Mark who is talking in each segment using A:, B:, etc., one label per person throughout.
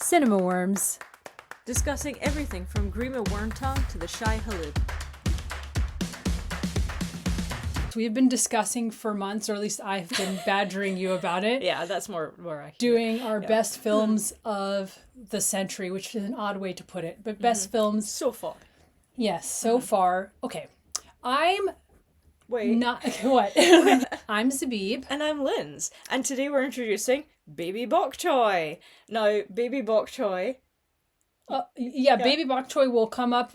A: Cinema Worms.
B: Discussing everything from Grima Wormtongue to the Shy Halib.
A: We've been discussing for months, or at least I've been badgering you about it.
B: Yeah, that's more accurate.
A: Doing our best films of the century, which is an odd way to put it, but best films.
B: So far.
A: Yes, so far. Okay. I'm
B: Wait.
A: not. What? I'm Zabib.
B: And I'm Linz. And today we're introducing Baby Bok Choy. Now, Baby Bok Choy.
A: Baby Bok Choy will come up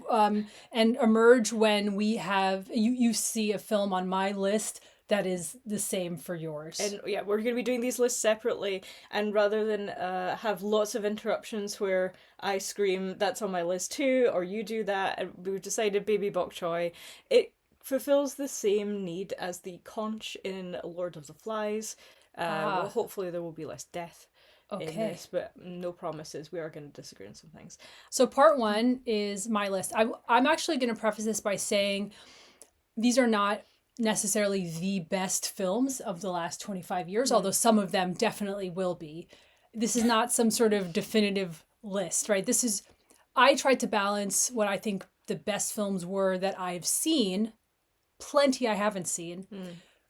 A: and emerge when we have you see a film on my list that is the same for yours.
B: And yeah, we're going to be doing these lists separately. And rather than have lots of interruptions where I scream, that's on my list too, or you do that, and we've decided Baby Bok Choy, it fulfills the same need as the conch in Lord of the Flies. Well, hopefully there will be less death. In this, but no promises. We are going to disagree on some things.
A: So part one is my list. I'm actually going to preface this by saying these are not necessarily the best films of the last 25 years, although some of them definitely will be. This is not some sort of definitive list, right? I tried to balance what I think the best films were that I've seen, plenty I haven't seen,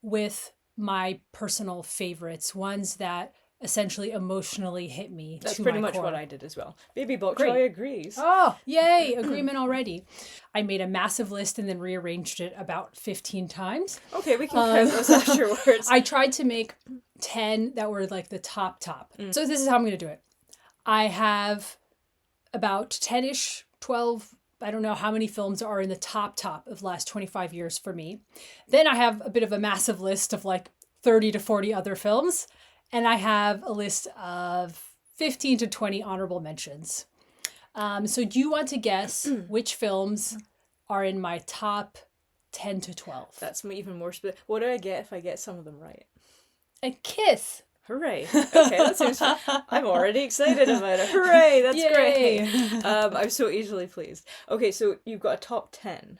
A: with my personal favorites, ones that essentially emotionally hit me.
B: That's
A: to
B: pretty
A: my
B: much
A: core.
B: what I did as well. Baby Bok Choy agrees.
A: Oh, yay! Agreement already. I made a massive list and then rearranged it about 15 times.
B: Okay, we can count those afterwards.
A: I tried to make 10 that were like the top. So this is how I'm going to do it. I have about 10-ish, 12, I don't know how many films are in the top of the last 25 years for me. Then I have a bit of a massive list of like 30 to 40 other films. And I have a list of 15 to 20 honorable mentions. So do you want to guess which films are in my top 10 to 12?
B: That's even more specific. What do I get if I get some of them right?
A: A kiss.
B: Hooray. Okay, that seems fun. I'm already excited about it. Hooray, that's great. I'm so easily pleased. Okay, so you've got a top 10.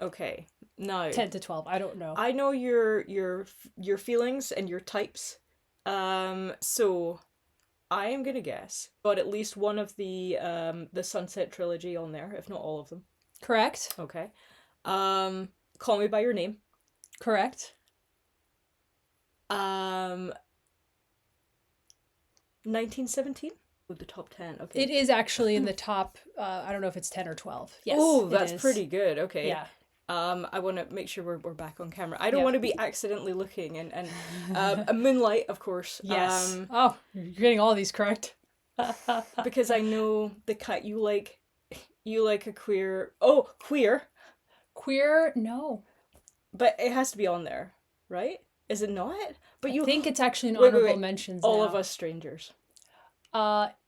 B: Okay, now
A: 10 to 12, I don't know.
B: I know your feelings and your types. So I am gonna guess, but at least one of the Sunset trilogy on there, if not all of them.
A: Correct.
B: Okay. Call Me by Your Name.
A: Correct.
B: 1917. The top 10. Okay.
A: It is actually in the top. I don't know if it's 10 or 12. Yes.
B: Oh, that's pretty good. Okay.
A: Yeah.
B: I want to make sure we're back on camera. I don't want to be accidentally looking and a Moonlight, of course.
A: Yes. You're getting all these correct.
B: Because I know you like a queer. Oh, queer.
A: Queer? No.
B: But it has to be on there, right? Is it not? But
A: I think it's actually an honorable mentions.
B: All
A: now.
B: of Us Strangers.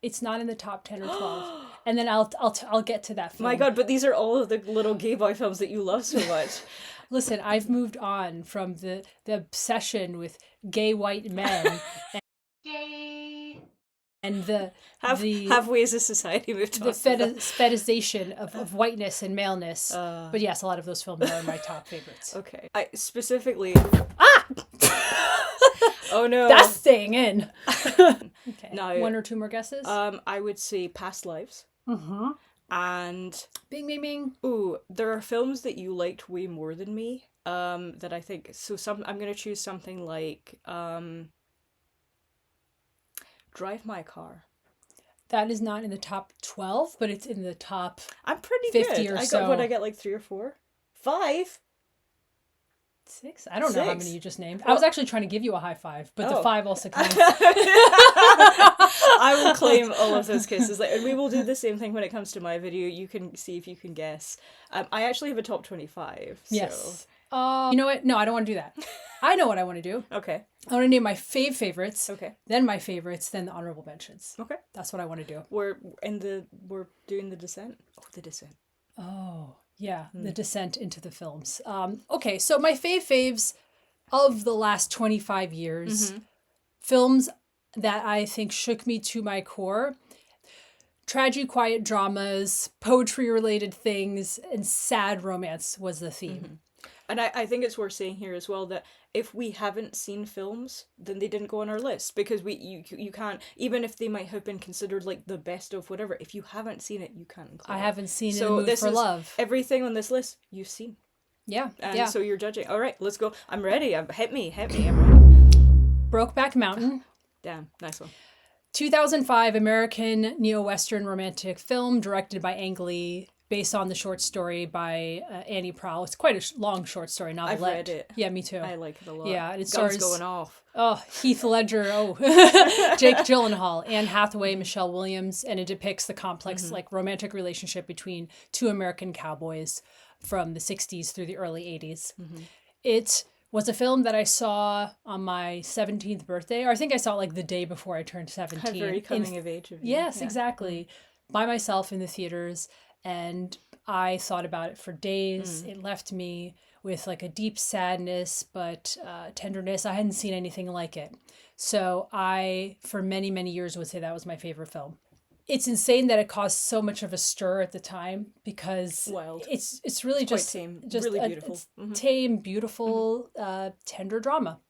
A: It's not in the top 10 or 12. And then I'll get to that film.
B: My God, but these are all of the little gay boy films that you love so much.
A: Listen, I've moved on from the obsession with gay white men and
B: have we as a society moved on?
A: The fetishization of whiteness and maleness. But yes, a lot of those films are my top favorites.
B: Okay. I specifically Oh no.
A: That's staying in. Okay.
B: Now,
A: one or two more guesses?
B: I would say Past Lives. Mm-hmm. And
A: bing bing bing.
B: Ooh, there are films that you liked way more than me. That I think I'm gonna choose something like Drive My Car.
A: That is not in the top 12, but it's in the top
B: I'm pretty
A: 50
B: good.
A: or so.
B: What I get like 3 or 4? 5?
A: 6? I don't know how many you just named. I was actually trying to give you a high five, but the 5 also counts.
B: I will claim all of those kisses. And we will do the same thing when it comes to my video. You can see if you can guess. I actually have a top 25. So.
A: Yes. You know what? No, I don't want to do that. I know what I want to do.
B: Okay.
A: I want to name my favorites.
B: Okay.
A: Then my favorites. Then the honorable mentions.
B: Okay.
A: That's what I want to do.
B: We're doing the descent. Oh, the descent.
A: Oh. Yeah, the descent into the films. Okay, so my faves of the last 25 years, films that I think shook me to my core, tragic, quiet dramas, poetry-related things, and sad romance was the theme.
B: And I think it's worth saying here as well that if we haven't seen films, then they didn't go on our list, because you can't, even if they might have been considered like the best of whatever, if you haven't seen it, you can't include
A: I
B: it.
A: haven't seen In the
B: So
A: Mood
B: this
A: for
B: is
A: Love.
B: everything on this list you've seen.
A: Yeah,
B: And
A: yeah.
B: so you're judging. All right, let's go. I'm ready. Hit me, I'm ready.
A: Brokeback Mountain.
B: Damn, nice one.
A: 2005 American neo-Western romantic film directed by Ang Lee, based on the short story by Annie Proulx. It's quite a long short story novelette.
B: I've read it.
A: Yeah, me too.
B: I like it a lot.
A: Yeah, and it
B: Guns
A: stars
B: going off.
A: Oh, Heath Ledger. Oh, Jake Gyllenhaal, Anne Hathaway, Michelle Williams, and it depicts the complex like romantic relationship between two American cowboys from the 60s through the early 80s. It was a film that I saw on my 17th birthday, or I think I saw it like the day before I turned 17.
B: Very coming of age of you.
A: Yes, exactly. By myself in the theaters, and I thought about it for days. It left me with like a deep sadness, but tenderness. I hadn't seen anything like it. So I, for many, many years, would say that was my favorite film. It's insane that it caused so much of a stir at the time, because
B: Wild.
A: It's really
B: Quite
A: just
B: tame.
A: just
B: Really beautiful.
A: tame, beautiful, tender drama.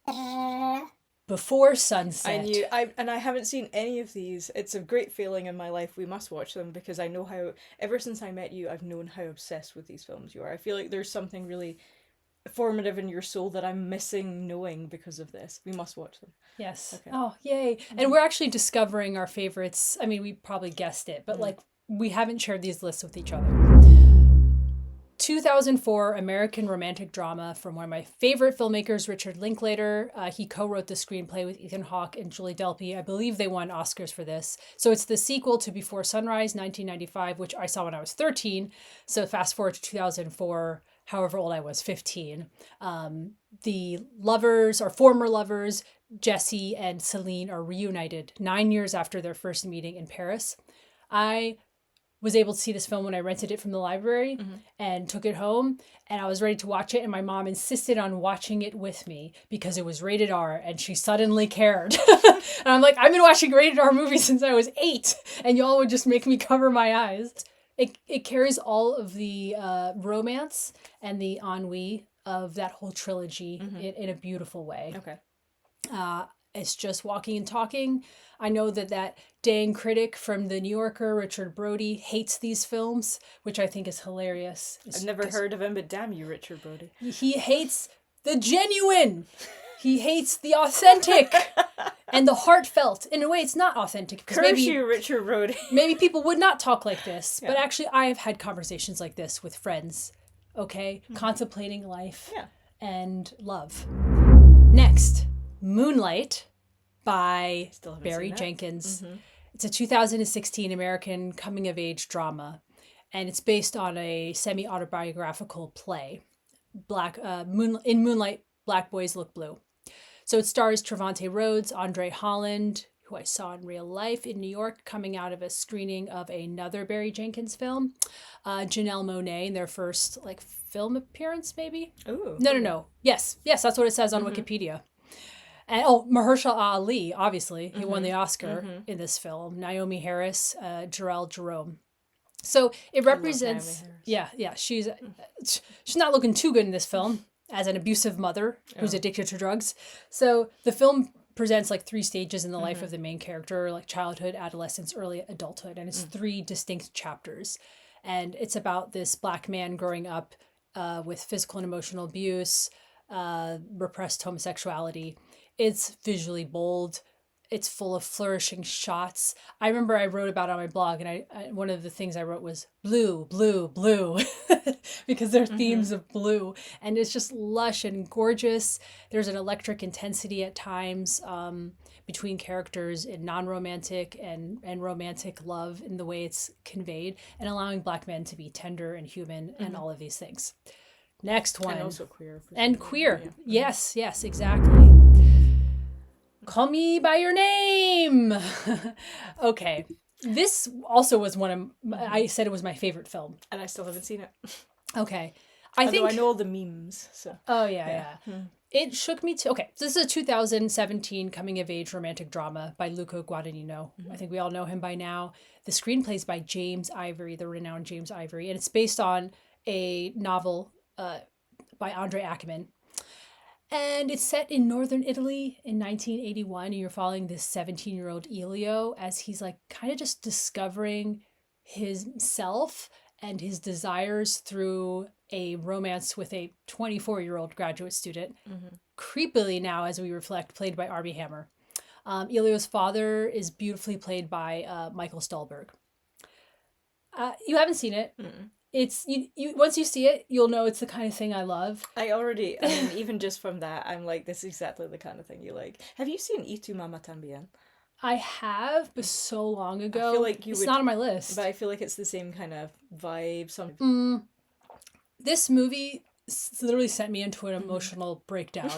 A: Before Sunset.
B: I haven't seen any of these. It's a great feeling in my life. We must watch them, because I know how, ever since I met you, I've known how obsessed with these films you are. I feel like there's something really formative in your soul that I'm missing knowing because of this. We must watch them.
A: Yes.
B: Okay.
A: Oh, yay. And we're actually discovering our favorites. I mean, we probably guessed it, but like we haven't shared these lists with each other. 2004 American romantic drama from one of my favorite filmmakers, Richard Linklater. He co-wrote the screenplay with Ethan Hawke and Julie Delpy. I believe they won Oscars for this. So it's the sequel to Before Sunrise, 1995, which I saw when I was 13. So fast forward to 2004, however old I was, 15. The lovers, or former lovers, Jesse and Celine, are reunited 9 years after their first meeting in Paris. I was able to see this film when I rented it from the library and took it home, and I was ready to watch it, and my mom insisted on watching it with me because it was rated R, and she suddenly cared. And I'm like, I've been watching rated R movies since I was 8, and y'all would just make me cover my eyes. It carries all of the romance and the ennui of that whole trilogy in a beautiful way.
B: Okay.
A: It's just walking and talking. I know that dang critic from The New Yorker, Richard Brody, hates these films, which I think is hilarious.
B: I've never heard of him, but damn you, Richard Brody.
A: He hates the genuine. He hates the authentic and the heartfelt. In a way, it's not authentic.
B: Curse you, Richard Brody.
A: Maybe people would not talk like this. But actually, I have had conversations like this with friends, okay? Contemplating life and love. Next, Moonlight by Barry Jenkins. It's a 2016 American coming-of-age drama, and it's based on a semi-autobiographical play. In Moonlight, Black Boys Look Blue. So it stars Trevante Rhodes, Andre Holland, who I saw in real life in New York, coming out of a screening of another Barry Jenkins film. Janelle Monáe in their first film appearance, maybe?
B: Ooh.
A: No. Yes, that's what it says on Wikipedia. And Mahershala Ali, obviously, he won the Oscar in this film. Naomi Harris, Jarrell Jerome. So it represents, she's not looking too good in this film as an abusive mother who's addicted to drugs. So the film presents 3 stages in the life of the main character, like childhood, adolescence, early adulthood, and it's 3 distinct chapters. And it's about this Black man growing up with physical and emotional abuse, repressed homosexuality. It's visually bold. It's full of flourishing shots. I remember I wrote about it on my blog, and I one of the things I wrote was blue, blue, blue, because there are themes of blue, and it's just lush and gorgeous. There's an electric intensity at times between characters in non-romantic and romantic love in the way it's conveyed, and allowing Black men to be tender and human and all of these things. Next one.
B: And also queer.
A: And queer. Yeah. Yes, exactly. Call Me By Your Name. Okay. This also was I said it was my favorite film.
B: And I still haven't seen it.
A: Okay.
B: I know all the memes, so.
A: Oh, yeah. It shook me too. Okay, so this is a 2017 coming-of-age romantic drama by Luca Guadagnino. I think we all know him by now. The screenplay is by James Ivory, the renowned James Ivory, and it's based on a novel by Andre Ackerman. And it's set in northern Italy in 1981. And you're following this 17-year-old Elio as he's like kind of just discovering himself and his desires through a romance with a 24-year-old graduate student. Creepily now, as we reflect, played by Armie Hammer. Elio's father is beautifully played by Michael Stuhlbarg. You haven't seen it. It's you once you see it, you'll know it's the kind of thing I love.
B: I mean, even just from that, I'm like, this is exactly the kind of thing you like. Have you seen Y tu mamá también?
A: I have, but so long ago.
B: I feel like
A: it's not on my list.
B: But I feel like it's the same kind of vibe.
A: This movie literally sent me into an emotional breakdown.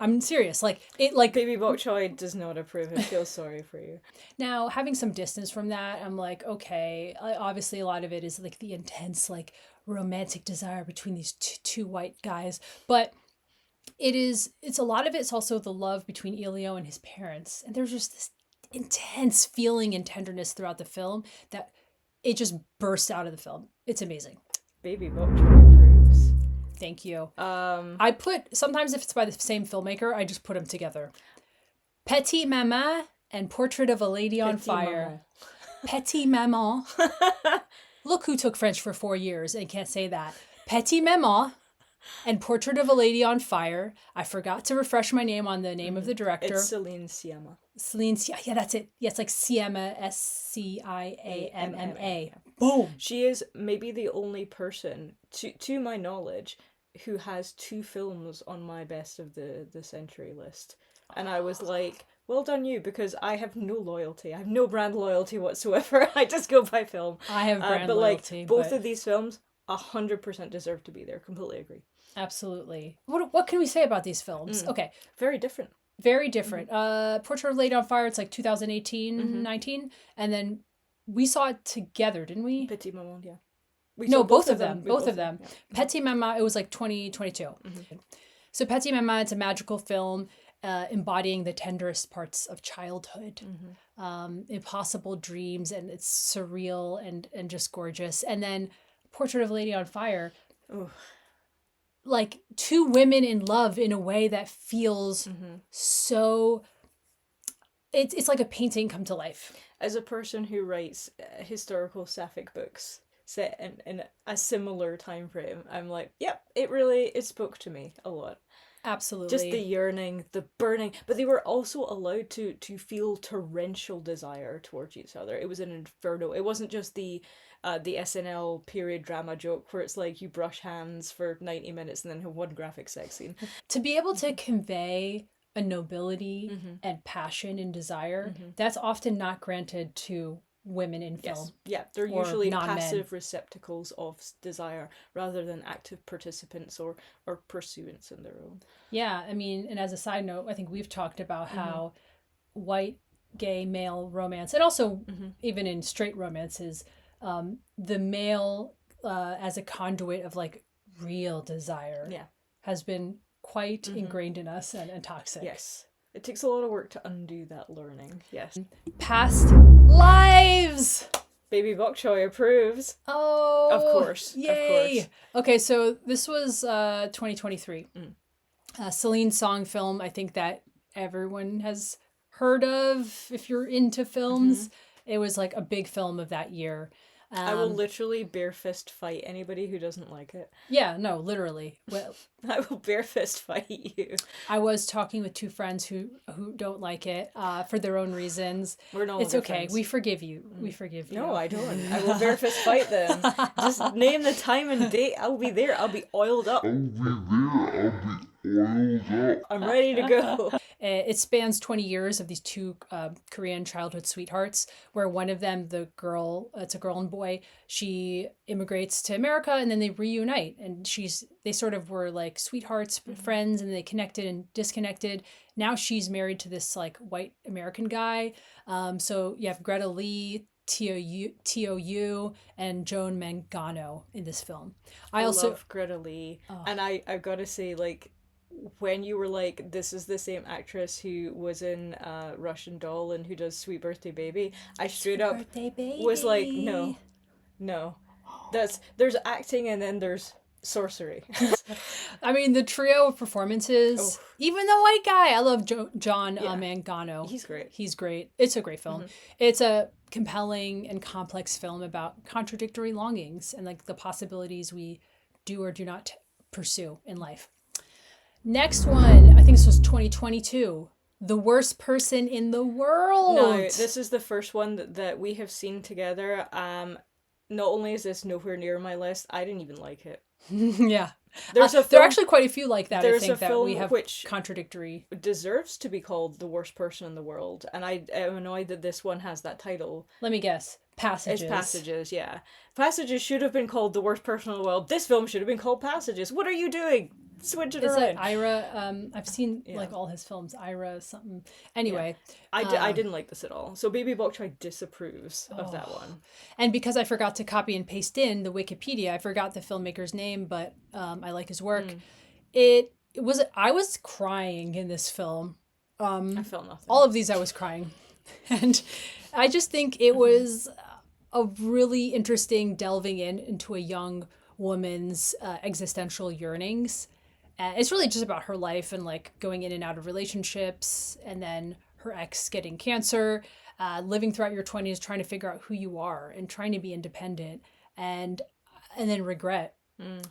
A: I'm serious.
B: Baby Bok Choy does not approve. I feel sorry for you.
A: Now, having some distance from that, I'm like, okay, obviously a lot of it is like the intense, like romantic desire between these two white guys. But it's a lot of it's also the love between Elio and his parents. And there's just this intense feeling and tenderness throughout the film that it just bursts out of the film. It's amazing.
B: Baby Bok Choy approves.
A: Thank you. I put, sometimes if it's by the same filmmaker, I just put them together. Petit Maman and Portrait of a Lady on Fire. Petit Maman. Look who took French for 4 years and can't say that. Petit Maman and Portrait of a Lady on Fire. I forgot to refresh my name on the name of the director.
B: It's Celine Sciamma.
A: Yeah, that's it. Yeah, it's like Sciamma, Sciamma. Boom.
B: She is maybe the only person, to my knowledge, who has 2 films on my best of the century list. And I was like, well done you, because I have no loyalty. I have no brand loyalty whatsoever. I just go by film.
A: I have brand
B: but
A: loyalty.
B: Both of these films 100% deserve to be there. Completely agree.
A: Absolutely. What can we say about these films? Okay.
B: Very different.
A: Very different. Portrait of a Lady on Fire, it's like 2018, 19. And then we saw it together, didn't we?
B: Petit Maman, yeah.
A: No, both of them. Both of them. Yeah. Petit Maman, it was like 2022. So Petit Maman, it's a magical film embodying the tenderest parts of childhood. Impossible dreams, and it's surreal and just gorgeous. And then Portrait of a Lady on Fire, like 2 women in love in a way that feels so... It's like a painting come to life.
B: As a person who writes historical sapphic books set in a similar time frame, I'm like, yep, it spoke to me a lot.
A: Absolutely.
B: Just the yearning, the burning, but they were also allowed to feel torrential desire towards each other. It was an inferno. It wasn't just the SNL period drama joke where it's like you brush hands for 90 minutes and then have one graphic sex scene.
A: To be able to convey a nobility and passion and desire, that's often not granted to women in film.
B: Yes. Yeah, they're usually passive receptacles of desire rather than active participants or pursuants in their own.
A: Yeah, I mean, and as a side note, I think we've talked about how white gay male romance, and also even in straight romances, the male as a conduit of like real desire has been quite ingrained in us and toxic.
B: Yes. It takes a lot of work to undo that learning. Yes.
A: Past lives!
B: Baby Bok Choy approves.
A: Oh!
B: Of course.
A: Yay!
B: Of course.
A: Okay, so this was 2023. Celine Song film, I think that everyone has heard of if you're into films. It was like a big film of that year.
B: I will literally bare fist fight anybody who doesn't like it.
A: Yeah, no, literally. Well,
B: I will bare fist fight you.
A: I was talking with 2 friends who don't like it for their own reasons.
B: We're no
A: It's
B: longer
A: okay.
B: friends.
A: We forgive you. We forgive you.
B: No, I don't. I will bare fist fight them. Just name the time and date. I'll be there. I'll be oiled up. I'm ready to go.
A: It spans 20 years of these 2 Korean childhood sweethearts, where one of them, the girl, it's a girl and boy, she immigrates to America and then they reunite. And they sort of were like sweethearts, friends, and they connected and disconnected. Now she's married to this like white American guy. So you have Greta Lee, T.O.U. and Joan Mangano in this film. I also
B: love Greta Lee. And I've got to say, like, when you were like, this is the same actress who was in Russian Doll and who does Sweet Birthday Baby, I straight up was like, no. There's acting and then there's sorcery.
A: I mean, the trio of performances,
B: Oh.
A: even the white guy, I love John
B: Yeah.
A: Mangano.
B: He's great.
A: He's great. It's a great film. It's a compelling and complex film about contradictory longings and like the possibilities we do or do not pursue in life. Next one, I think this was 2022. The Worst Person in the World.
B: No, this is the first one that we have seen together. Not only is this nowhere near my list, I didn't even like it.
A: Yeah.
B: There
A: are actually quite a few like that, I
B: there's
A: think,
B: a
A: that
B: film
A: we have
B: which
A: contradictory.
B: deserves to be called The Worst Person in the World, and I am annoyed that this one has that title.
A: Let me guess. Passages.
B: It's Passages, yeah. Passages should have been called The Worst Person in the World. This film should have been called Passages. What are you doing? Switch it
A: It's
B: around.
A: like Ira. I've seen like all his films. Ira something. Anyway,
B: I didn't like this at all. So Baby Bok Choy disapproves of that one.
A: and because I forgot to copy and paste in the Wikipedia, I forgot the filmmaker's name, but I like his work. It was. I was crying in this film.
B: I felt nothing.
A: All of these I was crying, and I just think it was a really interesting delving into a young woman's existential yearnings. It's really just about her life and like going in and out of relationships, and then her ex getting cancer, living throughout your 20s, trying to figure out who you are and trying to be independent, and then regret.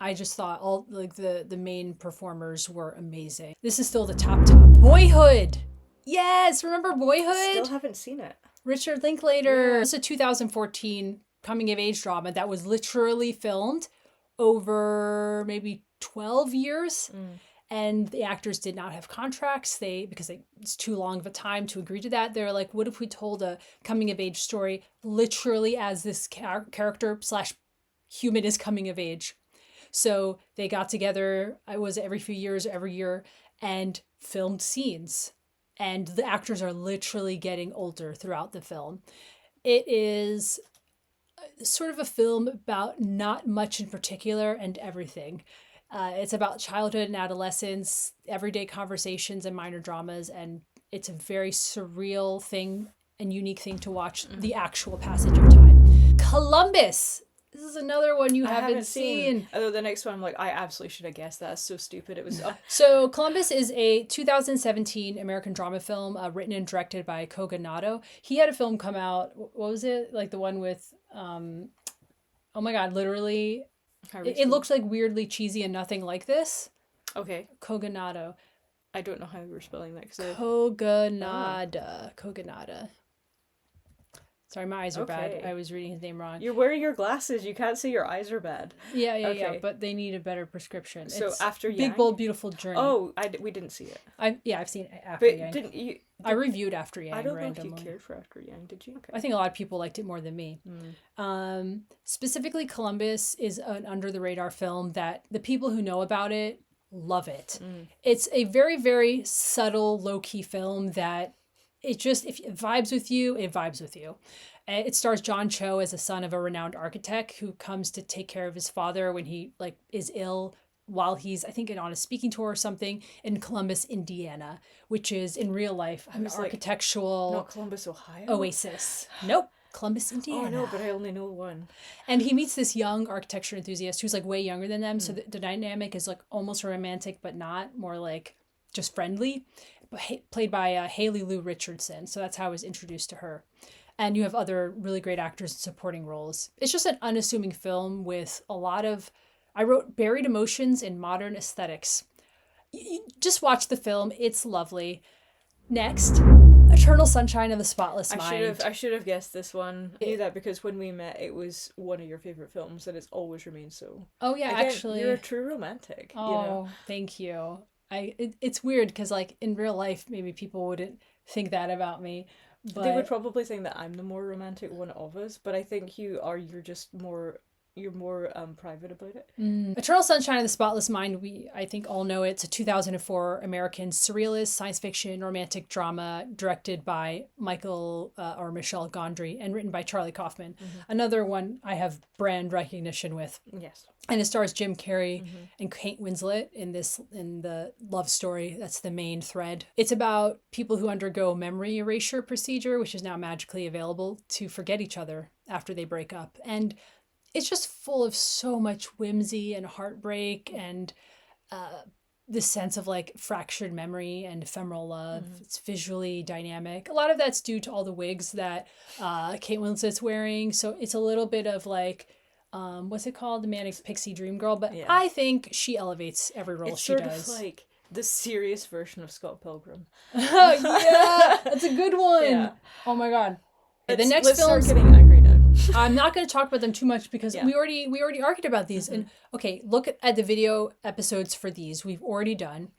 A: I just thought all like the main performers were amazing. This is still the top. Boyhood. Yes, remember Boyhood?
B: Still haven't seen it.
A: Richard Linklater. It's a 2014 coming of age drama that was literally filmed over maybe 12 years. And the actors did not have contracts. It's too long of a time to agree to that. They're like, what if we told a coming of age story literally as this character / human is coming of age? So they got together, I was every few years, every year, and filmed scenes. And the actors are literally getting older throughout the film. It is sort of a film about not much in particular and everything. It's about childhood and adolescence, everyday conversations and minor dramas, and it's a very surreal thing and unique thing to watch the actual passage of time. Columbus! This is another one you haven't seen.
B: Although the next one, I'm like, I absolutely should have guessed that. It's so stupid. It was.
A: So Columbus is a 2017 American drama film written and directed by Koga Nato. He had a film come out. What was it? Like the one with, oh my God, literally, it looks like weirdly cheesy and nothing like this.
B: Okay.
A: Koga Nato.
B: I don't know how you were spelling that.
A: Koga Nada. Sorry, my eyes are bad.
B: Okay.
A: I was reading his name wrong.
B: You're wearing your glasses. You can't see your eyes are bad.
A: Yeah, but they need a better prescription.
B: So
A: it's
B: after
A: Big
B: Yang?
A: Bold Beautiful Journey.
B: Oh, we didn't see it.
A: I've seen it after
B: But
A: Yang.
B: didn't you?
A: I reviewed After Yang
B: I don't
A: randomly.
B: know if you cared for After Yang, did you? Okay.
A: I think a lot of people liked it more than me. Specifically, Columbus is an under the radar film that the people who know about it love it. It's a very, very subtle, low key film that if it vibes with you, it vibes with you. It stars John Cho as a son of a renowned architect who comes to take care of his father when he is ill while he's, I think, on a speaking tour or something in Columbus, Indiana, which is in real life an architectural
B: Not Columbus, Ohio?
A: oasis. Nope. Columbus, Indiana.
B: Oh, no, but I only know one.
A: And he meets this young architecture enthusiast who's way younger than them. So the dynamic is almost romantic, but not, more just friendly, played by Haley Lou Richardson. So that's how I was introduced to her. And you have other really great actors in supporting roles. It's just an unassuming film with a lot of, I wrote, buried emotions in modern aesthetics. You just watch the film. It's lovely. Next, Eternal Sunshine of the Spotless Mind.
B: I should have guessed this one. I knew that because when we met, it was one of your favorite films, and it's always remained so.
A: Oh yeah,
B: Again,
A: actually,
B: you're a true romantic.
A: Oh, thank you. It's weird because in real life, maybe people wouldn't think that about me. But
B: they would probably think that I'm the more romantic one of us, but I think you're more private about it.
A: Eternal Sunshine of the Spotless Mind, I think all know it. It's a 2004 American surrealist science fiction romantic drama directed by Michel Gondry and written by Charlie Kaufman. Another one I have brand recognition with.
B: Yes.
A: And it stars Jim Carrey and Kate Winslet in the love story. That's the main thread. It's about people who undergo memory erasure procedure, which is now magically available to forget each other after they break up. And it's just full of so much whimsy and heartbreak and this sense of like fractured memory and ephemeral love. It's visually dynamic. A lot of that's due to all the wigs that Kate Winslet's wearing. So it's a little bit of like, what's it called? The Manic Pixie Dream Girl. But
B: Yeah.
A: I think she elevates every role
B: It's
A: she
B: sort
A: does.
B: of like the serious version of Scott Pilgrim.
A: Yeah, that's a good one.
B: Yeah.
A: Oh my god. Okay,
B: Let's
A: films,
B: start getting angry now.
A: I'm not going to talk about them too much because
B: Yeah.
A: we already argued about these. And okay, look at the video episodes for these. We've already done.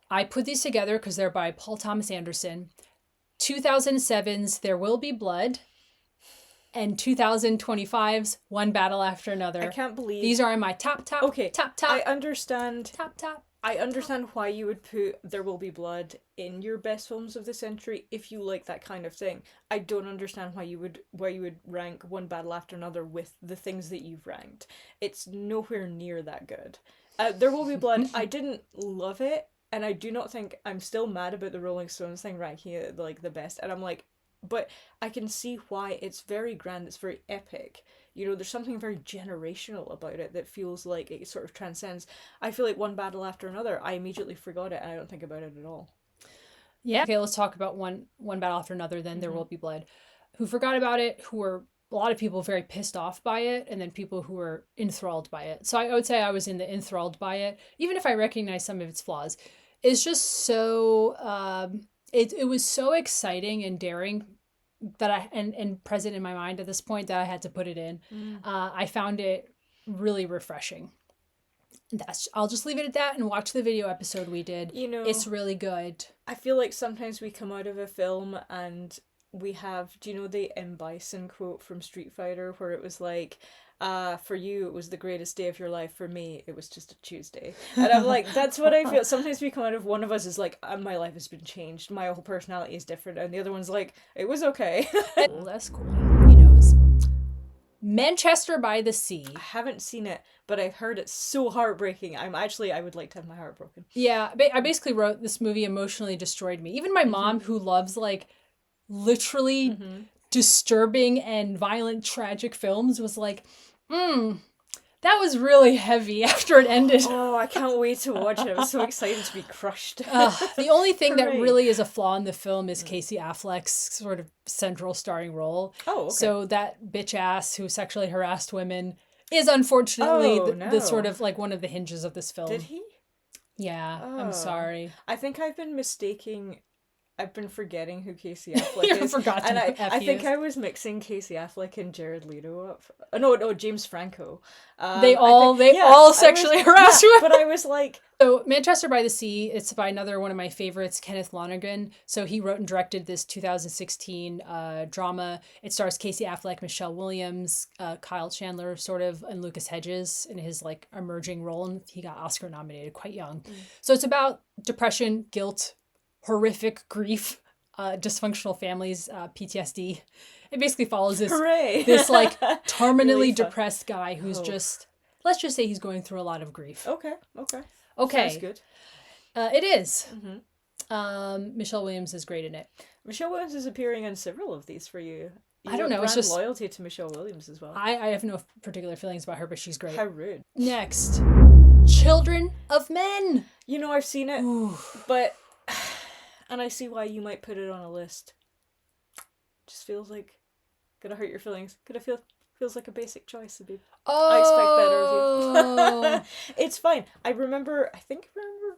A: I put these together because they're by Paul Thomas Anderson. 2007's There Will Be Blood and 2025's One Battle After Another.
B: I can't believe
A: These are in my top.
B: Okay,
A: top.
B: I understand.
A: Top.
B: I understand why you would put There Will Be Blood in your best films of the century if you like that kind of thing. I don't understand why you would rank One Battle After Another with the things that you've ranked. It's nowhere near that good. There Will Be Blood, I didn't love it, and I do not think, I'm still mad about the Rolling Stones thing ranking it like the best, and I'm like, but I can see why. It's very grand, it's very epic. You know, there's something very generational about it that feels like it sort of transcends. I feel like One Battle After Another, I immediately forgot it and I don't think about it at all.
A: Yeah. Okay, let's talk about one Battle After Another, then There Will Be Blood. Who forgot about it, who were a lot of people very pissed off by it, and then people who were enthralled by it. So I would say I was in the enthralled by it, even if I recognize some of its flaws. It's just so, it was so exciting and daring that and present in my mind at this point that I had to put it in. I found it really refreshing. I'll just leave it at that and watch the video episode we did.
B: You know,
A: it's really good.
B: I feel like sometimes we come out of a film and we have, do you know the M. Bison quote from Street Fighter where it was like, for you it was the greatest day of your life, for me it was just a Tuesday. And I'm like, that's what I feel. Sometimes we come out of, one of us is like, my life has been changed, my whole personality is different, and the other one's like, it was okay.
A: Well, that's cool. He knows. Manchester by the Sea.
B: I haven't seen it, but I've heard it's so heartbreaking. I would like to have my heart broken.
A: Yeah, I basically wrote this movie emotionally destroyed me. Even my mom, who loves like literally disturbing and violent tragic films, was like, that was really heavy after it ended.
B: Oh, I can't wait to watch it. I'm so excited to be crushed.
A: The only thing that
B: Hooray.
A: really is a flaw in the film is Casey Affleck's sort of central starring role.
B: Oh, okay.
A: So that bitch ass who sexually harassed women is unfortunately the sort of like one of the hinges of this film.
B: Did he?
A: Yeah,
B: Oh.
A: I'm sorry.
B: I think I've been forgetting who Casey Affleck
A: You
B: is.
A: forgot
B: and
A: who
B: I
A: F he
B: think
A: is.
B: I was mixing Casey Affleck and Jared Leto up. No, James Franco.
A: They all sexually harassed you.
B: But I was like,
A: So Manchester by the Sea, it's by another one of my favorites, Kenneth Lonergan. So he wrote and directed this 2016 drama. It stars Casey Affleck, Michelle Williams, Kyle Chandler, sort of, and Lucas Hedges in his like emerging role. And he got Oscar nominated quite young. So it's about depression, guilt, horrific grief, dysfunctional families, PTSD. It basically follows
B: hooray!
A: this like terminally
B: Really fun.
A: depressed guy who's just, let's just say he's going through a lot of grief.
B: Okay.
A: Okay.
B: Sounds good.
A: It is. Michelle Williams is great in it.
B: Michelle Williams is appearing in several of these for you.
A: I don't know, it's just
B: loyalty to Michelle Williams as well.
A: I have no particular feelings about her, but she's great.
B: How rude.
A: Next, Children of Men.
B: You know, I've seen it,
A: Ooh.
B: but... And I see why you might put it on a list. Just feels like... Gonna hurt your feelings. Feels like a basic choice. I expect better of you. It's fine. I remember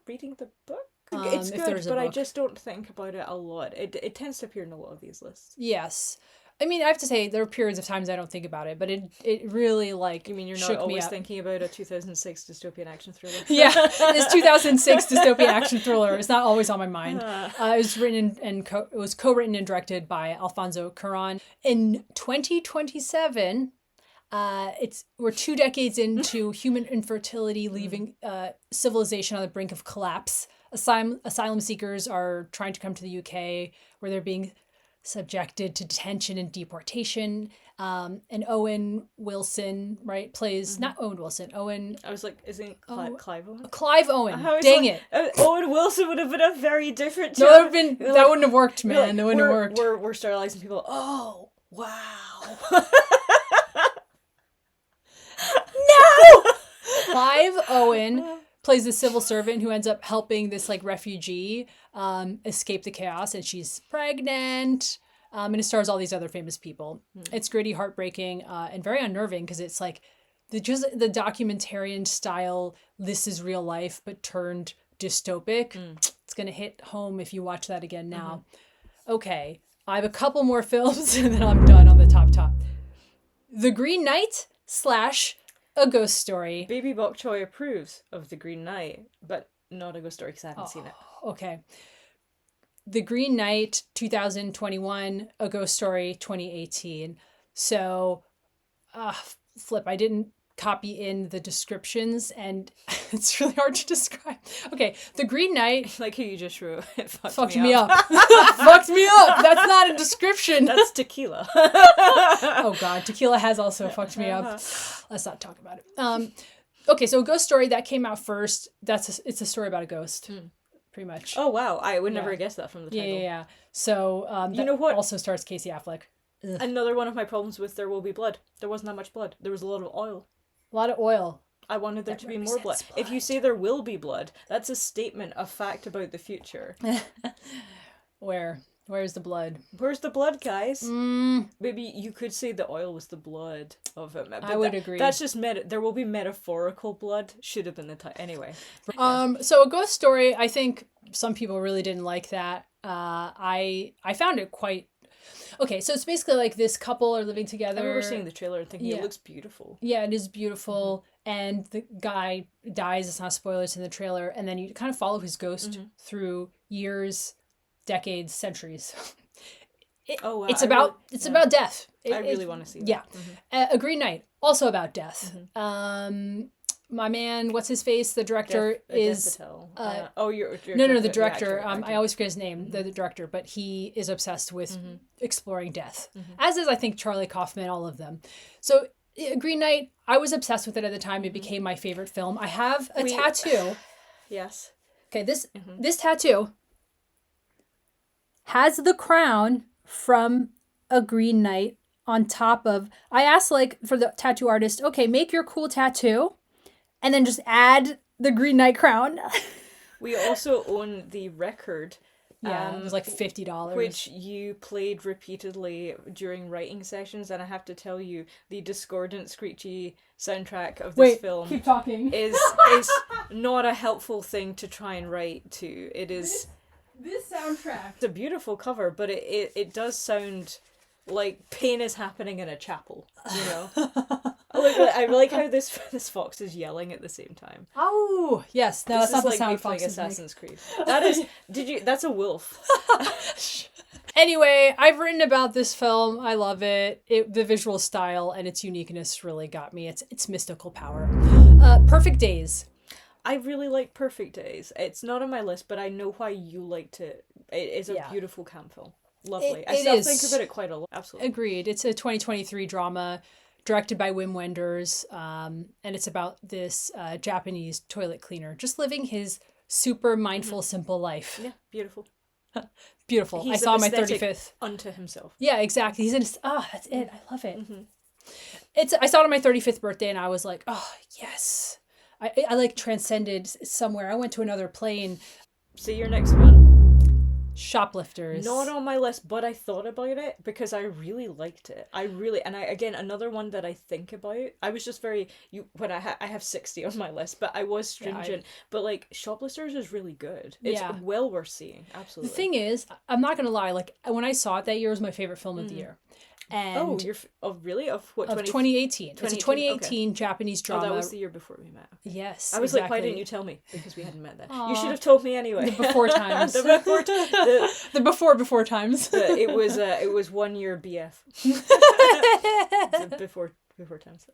B: reading the book. It's good, but I just don't think about it a lot. It tends to appear in a lot of these lists.
A: Yes. I mean, I have to say, there are periods of times I don't think about it, but it really, like,
B: You mean you're
A: shook
B: not
A: me
B: always
A: up.
B: thinking about a 2006 dystopian action thriller?
A: Yeah, this 2006 dystopian action thriller is not always on my mind. It was written it was co-written and directed by Alfonso Cuarón. In 2027, we're 2 decades into human infertility, leaving civilization on the brink of collapse. Asylum seekers are trying to come to the UK, where they're being subjected to detention and deportation. And Owen Wilson, right, plays not Owen Wilson. Owen.
B: I was like, isn't it Clive Owen?
A: Clive Owen. Dang it!
B: Owen Wilson would have been a very different.
A: No, that wouldn't have worked, man. That wouldn't have worked.
B: We're sterilizing people. Oh wow.
A: Clive Owen plays the civil servant who ends up helping this like refugee escape the chaos, and she's pregnant. And it stars all these other famous people. It's gritty, heartbreaking, and very unnerving because it's like the documentarian style. This is real life, but turned dystopic. It's gonna hit home if you watch that again now. Okay, I have a couple more films, and then I'm done on the top. The Green Knight / A Ghost Story.
B: Baby Bok Choy approves of The Green Knight, but not A Ghost Story because I haven't seen it.
A: Okay. The Green Knight 2021, A Ghost Story 2018. So, flip, I didn't copy in the descriptions and it's really hard to describe. Okay, The Green Knight.
B: Like who you just wrote. It
A: fucked me up. Fucked me up. That's not a description.
B: That's tequila.
A: Oh God, tequila has also fucked me up. Let's not talk about it. Okay, so A Ghost Story, that came out first. It's a story about a ghost. Pretty much.
B: Oh wow, I would never guess that from the title.
A: Yeah. So
B: you know what?
A: Also stars Casey Affleck. Ugh.
B: Another one of my problems with There Will Be Blood. There wasn't that much blood. There was a lot of oil.
A: A lot of oil.
B: I wanted there to be more blood. If you say there will be blood, that's a statement, a fact about the future.
A: Where's the blood?
B: Where's the blood, guys? Maybe you could say the oil was the blood of him.
A: I would agree.
B: That's just there will be metaphorical blood. Should have been the title. Anyway.
A: So A Ghost Story, I think some people really didn't like that. I found it quite... Okay, so it's basically like this couple are living together.
B: I remember seeing the trailer and thinking it looks beautiful.
A: Yeah, it is beautiful. And the guy dies. It's not spoilers in the trailer. And then you kind of follow his ghost through years, decades, centuries. It's about death.
B: I really want to see that.
A: Yeah. A Green Knight, also about death. My man, what's his face? The director is...
B: you're
A: No, the director. I always forget his name, the director, but he is obsessed with exploring death. As is, I think, Charlie Kaufman, all of them. So Green Knight, I was obsessed with it at the time. It became my favorite film. I have a tattoo.
B: Yes.
A: Okay, this tattoo has the crown from A Green Knight on top of... I asked, like, for the tattoo artist, okay, make your cool tattoo, and then just add the Green Knight crown.
B: We also own the record.
A: Yeah, it was like $50.
B: Which you played repeatedly during writing sessions, and I have to tell you, the discordant, screechy soundtrack of this film
A: keep talking.
B: is not a helpful thing to try and write to. It is...
A: This soundtrack.
B: It's a beautiful cover, but it does sound like pain is happening in a chapel, you know? I like how this fox is yelling at the same time.
A: Oh, yes. No, that's not the sound
B: playing
A: foxes
B: Assassin's Creed. That is... That's a wolf.
A: Anyway, I've written about this film. I love it. The visual style and its uniqueness really got me. It's mystical power. Perfect Days.
B: I really like Perfect Days. It's not on my list, but I know why you liked it. It is a beautiful camp film. Lovely. I still think about it quite a lot. Absolutely.
A: Agreed. It's a 2023 drama directed by Wim Wenders. And it's about this Japanese toilet cleaner just living his super mindful, simple life.
B: Yeah, beautiful.
A: Beautiful.
B: He's
A: I saw my 35th.
B: Unto himself.
A: Yeah, exactly. He's in that's it. I love it. I saw it on my 35th birthday and I was like, oh, yes. I like transcended somewhere. I went to another plane.
B: See your next one.
A: Shoplifters.
B: Not on my list, but I thought about it because I really liked it. Again, another one that I think about. I was just I have 60 on my list, but I was stringent. But like Shoplifters is really good. It's well worth seeing. Absolutely.
A: The thing is, I'm not gonna lie. Like when I saw it that year, it was my favorite film of the year. And
B: really? Of what?
A: Of 2018. It's a 2018 Japanese drama.
B: Oh, that was the year before we met. Okay.
A: Yes,
B: I was
A: exactly.
B: like, why didn't you tell me? Because we hadn't met then. You should have told me anyway.
A: The before times.
B: The
A: before times.
B: It was 1 year BF. Before times.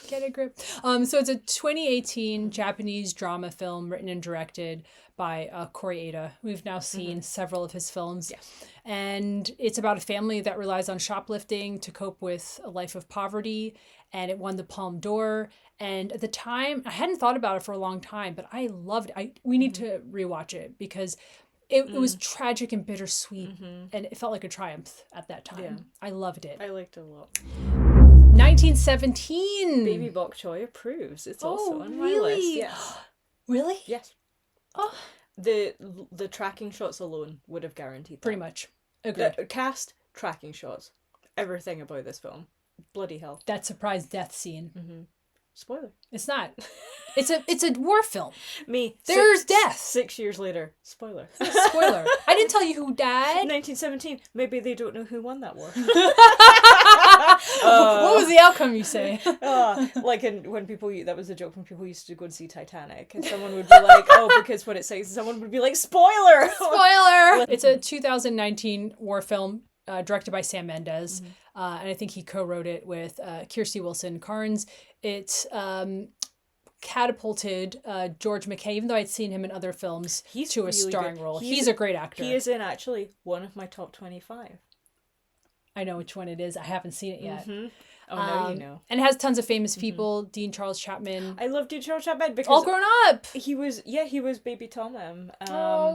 A: Get a grip. So it's a 2018 Japanese drama film written and directed by Corey Ada. We've now seen several of his films.
B: Yes.
A: And it's about a family that relies on shoplifting to cope with a life of poverty. And it won the Palme d'Or. And at the time, I hadn't thought about it for a long time, but I loved it. We need to rewatch it because it was tragic and bittersweet. And it felt like a triumph at that time. Yeah. I loved it.
B: I liked it a lot.
A: 1917.
B: Baby Bok Choy approves. It's also on my
A: really?
B: list. Yes.
A: Really?
B: Yes.
A: Oh,
B: The tracking shots alone would have guaranteed that.
A: pretty much. Agreed.
B: The cast, tracking shots, everything about this film. Bloody hell.
A: That surprise death scene.
B: Spoiler.
A: It's not. It's a war film.
B: There's
A: death.
B: 6 years later. Spoiler.
A: Spoiler. I didn't tell you who died.
B: 1917. Maybe they don't know who won that war.
A: What was the outcome, you say?
B: Like when people, that was a joke when people used to go and see Titanic, and someone would be like, "Oh, because what it says," someone would be like, "Spoiler!"
A: Spoiler. It's a 2019 war film directed by Sam Mendes, and I think he co-wrote it with Kirsty Wilson Carnes. It's catapulted George McKay, even though I'd seen him in other films, to a
B: really
A: starring
B: good.
A: role. He's a great actor.
B: He is in actually one of my top 25.
A: I know which one it is. I haven't seen it yet.
B: Oh, now you know.
A: And it has tons of famous people. Dean Charles Chapman.
B: I love Dean Charles Chapman because
A: All grown up.
B: he was Baby Tom.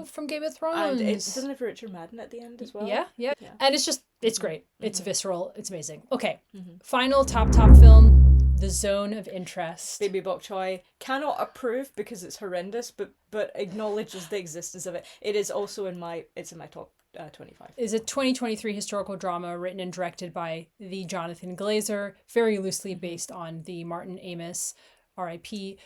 A: From Game of Thrones.
B: And it doesn't have Richard Madden at the end as well.
A: Yeah. And it's great. It's visceral. It's amazing. Okay. Final top film. The Zone of Interest.
B: Baby Bok Choy cannot approve because it's horrendous, but acknowledges the existence of it. It is also in my top 25.
A: Is a 2023 historical drama written and directed by the Jonathan Glazer, very loosely based on the Martin Amis, R.I.P.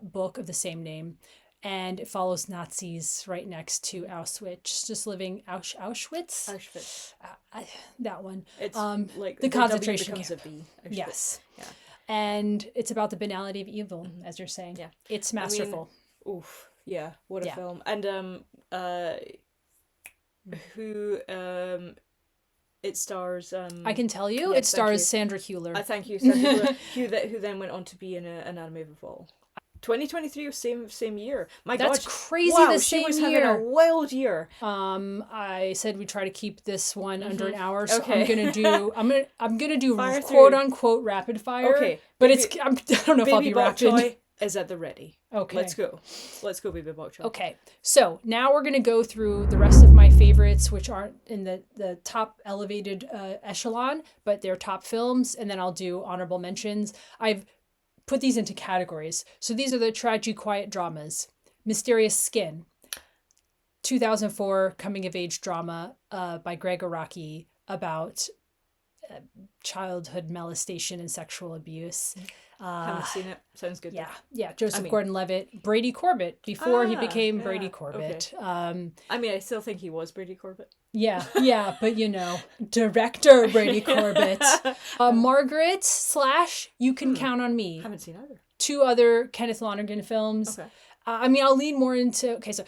A: Book of the same name. And it follows Nazis right next to Auschwitz, just living Auschwitz. That one.
B: It's like
A: the concentration
B: camp. A B. Auschwitz.
A: Yes.
B: Yeah.
A: And it's about the banality of evil, as you're saying.
B: Yeah.
A: It's masterful.
B: Oof. Yeah. What a film. And who it stars.
A: I can tell you,
B: yes,
A: it stars Sandra Hüller.
B: Thank you, Sandra Hüller, who then went on to be in Anatomy of a Fall. 2023 was same year. My God,
A: that's crazy.
B: Wow,
A: the
B: she
A: same
B: was
A: year.
B: having a wild year.
A: I said we try to keep this one under an hour, so
B: Okay.
A: I'm gonna do
B: Fire
A: quote
B: through.
A: unquote rapid fire.
B: Okay,
A: but I don't know if I'll
B: Baby
A: be
B: Bok
A: rapid.
B: Choy is at the ready.
A: Okay,
B: Let's go, Baby Bok Choy.
A: Okay, so now we're gonna go through the rest of my favorites, which aren't in the top elevated echelon, but they're top films, and then I'll do honorable mentions. I've put these into categories. So these are the tragic quiet dramas. Mysterious Skin, 2004 coming of age drama by Greg Araki about childhood molestation and sexual abuse.
B: Haven't seen it. Sounds good.
A: Yeah. Joseph Gordon-Levitt, Brady Corbett before he became Brady
B: yeah,
A: Corbett.
B: okay. I still think he was Brady Corbett.
A: Yeah, but director Brady Corbett. Margaret / You Can Count on Me.
B: Haven't seen either.
A: 2 other Kenneth Lonergan films.
B: Okay.
A: I'll lean more into... Okay, so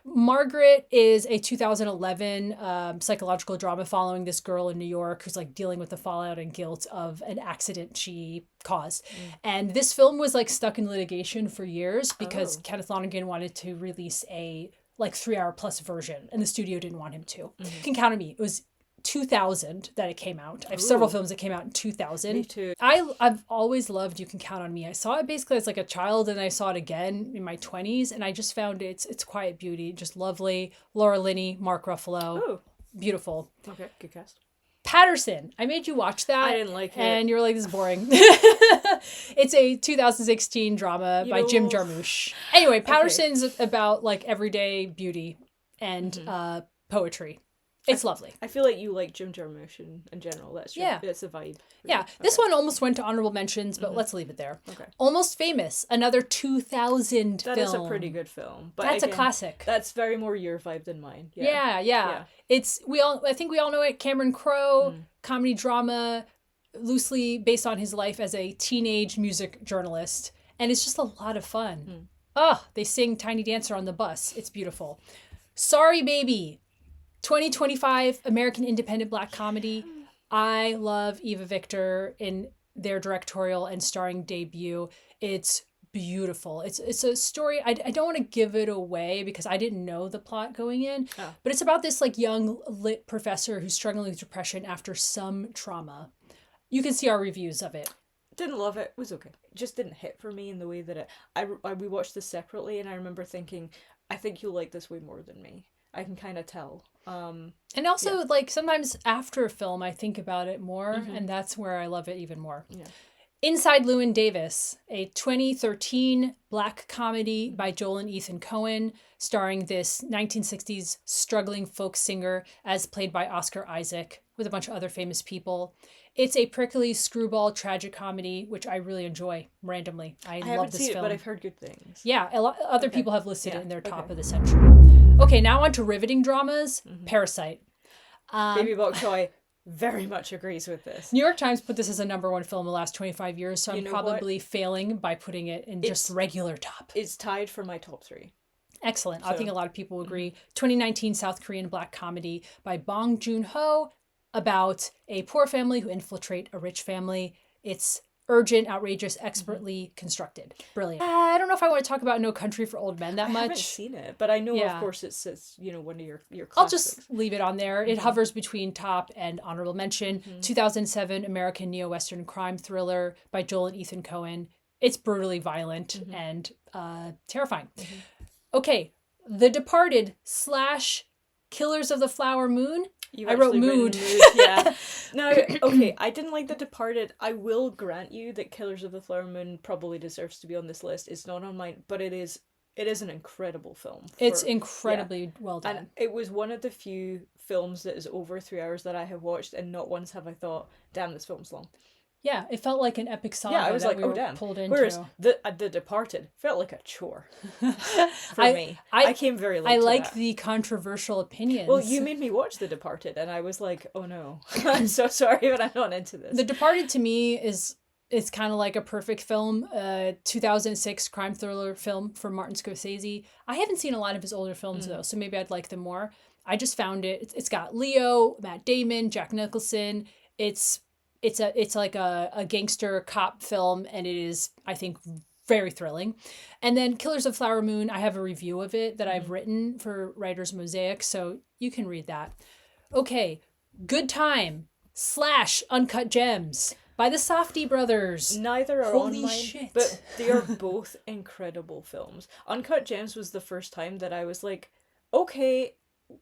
A: Margaret is a 2011 psychological drama following this girl in New York who's like dealing with the fallout and guilt of an accident she caused. And this film was like stuck in litigation for years because Kenneth Lonergan wanted to release a 3-hour plus version and the studio didn't want him to. You Can Count on Me. It was 2000 that it came out. I have several films that came out in 2000.
B: Me too.
A: I've always loved You Can Count on Me. I saw it basically as like a child and I saw it again in my 20s and I just found it's quiet beauty, just lovely. Laura Linney, Mark Ruffalo.
B: Oh.
A: Beautiful.
B: Okay, good cast.
A: Patterson. I made you watch that.
B: I didn't like it.
A: And you were like, this is boring. It's a 2016 drama by Jim Jarmusch. Anyway, Patterson's about like everyday beauty and poetry. It's lovely.
B: I feel like you like Jim Jarmusch in general. That's the vibe.
A: Yeah, this one almost went to honorable mentions, but let's leave it there.
B: Okay.
A: Almost Famous, another 2000 film.
B: That is a pretty good film. But
A: that's
B: again,
A: a classic.
B: That's very more your vibe than mine.
A: Yeah. I think we all know it. Cameron Crowe, comedy drama, loosely based on his life as a teenage music journalist, and it's just a lot of fun. They sing Tiny Dancer on the bus. It's beautiful. Sorry Baby, 2025 American independent black comedy. I love Eva Victor in their directorial and starring debut. It's beautiful. It's a story. I don't want to give it away because I didn't know the plot going in, but it's about this like young lit professor who's struggling with depression after some trauma. You can see our reviews of it.
B: Didn't love it. It was okay. It just didn't hit for me in the way that we watched this separately, and I remember thinking, I think you'll like this way more than me. I can kind of tell.
A: And also, like, sometimes after a film, I think about it more, and that's where I love it even more.
B: Yeah.
A: Inside Llewyn Davis, a 2013 black comedy by Joel and Ethan Coen, starring this 1960s struggling folk singer as played by Oscar Isaac, with a bunch of other famous people. It's a prickly screwball tragic comedy, which I really enjoy randomly. I love
B: haven't
A: this
B: seen
A: film.
B: it, but I've heard good things.
A: Yeah, other people have listed it in their top of the century. Okay, now on to riveting dramas. Parasite.
B: Baby Bok Choy very much agrees with this.
A: New York Times put this as a #1 film in the last 25 years, so I'm
B: know
A: probably failing by putting it in just regular top.
B: It's tied for my top 3.
A: Excellent. I think a lot of people agree. 2019 South Korean black comedy by Bong Joon-ho about a poor family who infiltrate a rich family. It's urgent, outrageous, expertly constructed. Brilliant. I don't know if I want to talk about No Country for Old Men that much.
B: I haven't seen it, but I know, of course, it's one of your classics.
A: I'll just leave it on there. It hovers between top and honorable mention. 2007 American neo-Western crime thriller by Joel and Ethan Coen. It's brutally violent and terrifying. Okay, The Departed / Killers of the Flower Moon. I wrote Mood.
B: Yeah. No, okay, I didn't like The Departed. I will grant you that Killers of the Flower Moon probably deserves to be on this list. It's not on mine, but it is an incredible film.
A: It's incredibly well done.
B: And it was one of the few films that is over 3 hours that I have watched, and not once have I thought, damn, this film's long.
A: Yeah, it felt like an epic saga.
B: Yeah, I was
A: that
B: like,
A: we
B: oh
A: were
B: damn.
A: pulled into.
B: Whereas the Departed felt like a chore for me. I came very late.
A: I
B: to
A: like
B: that.
A: the controversial opinions.
B: Well, you made me watch The Departed, and I was like, oh no, I'm so sorry, but I'm not into this.
A: The Departed to me is kind of like a perfect film. 2006 crime thriller film from Martin Scorsese. I haven't seen a lot of his older films though, so maybe I'd like them more. I just found it's got Leo, Matt Damon, Jack Nicholson. It's like a gangster cop film, and it is, I think, very thrilling. And then Killers of Flower Moon, I have a review of it that I've written for Writer's Mosaic, so you can read that. Okay, Good Time / Uncut Gems by the Safdie brothers.
B: Neither are
A: Holy
B: on mine,
A: shit.
B: but they are both incredible films. Uncut Gems was the first time that I was like, okay,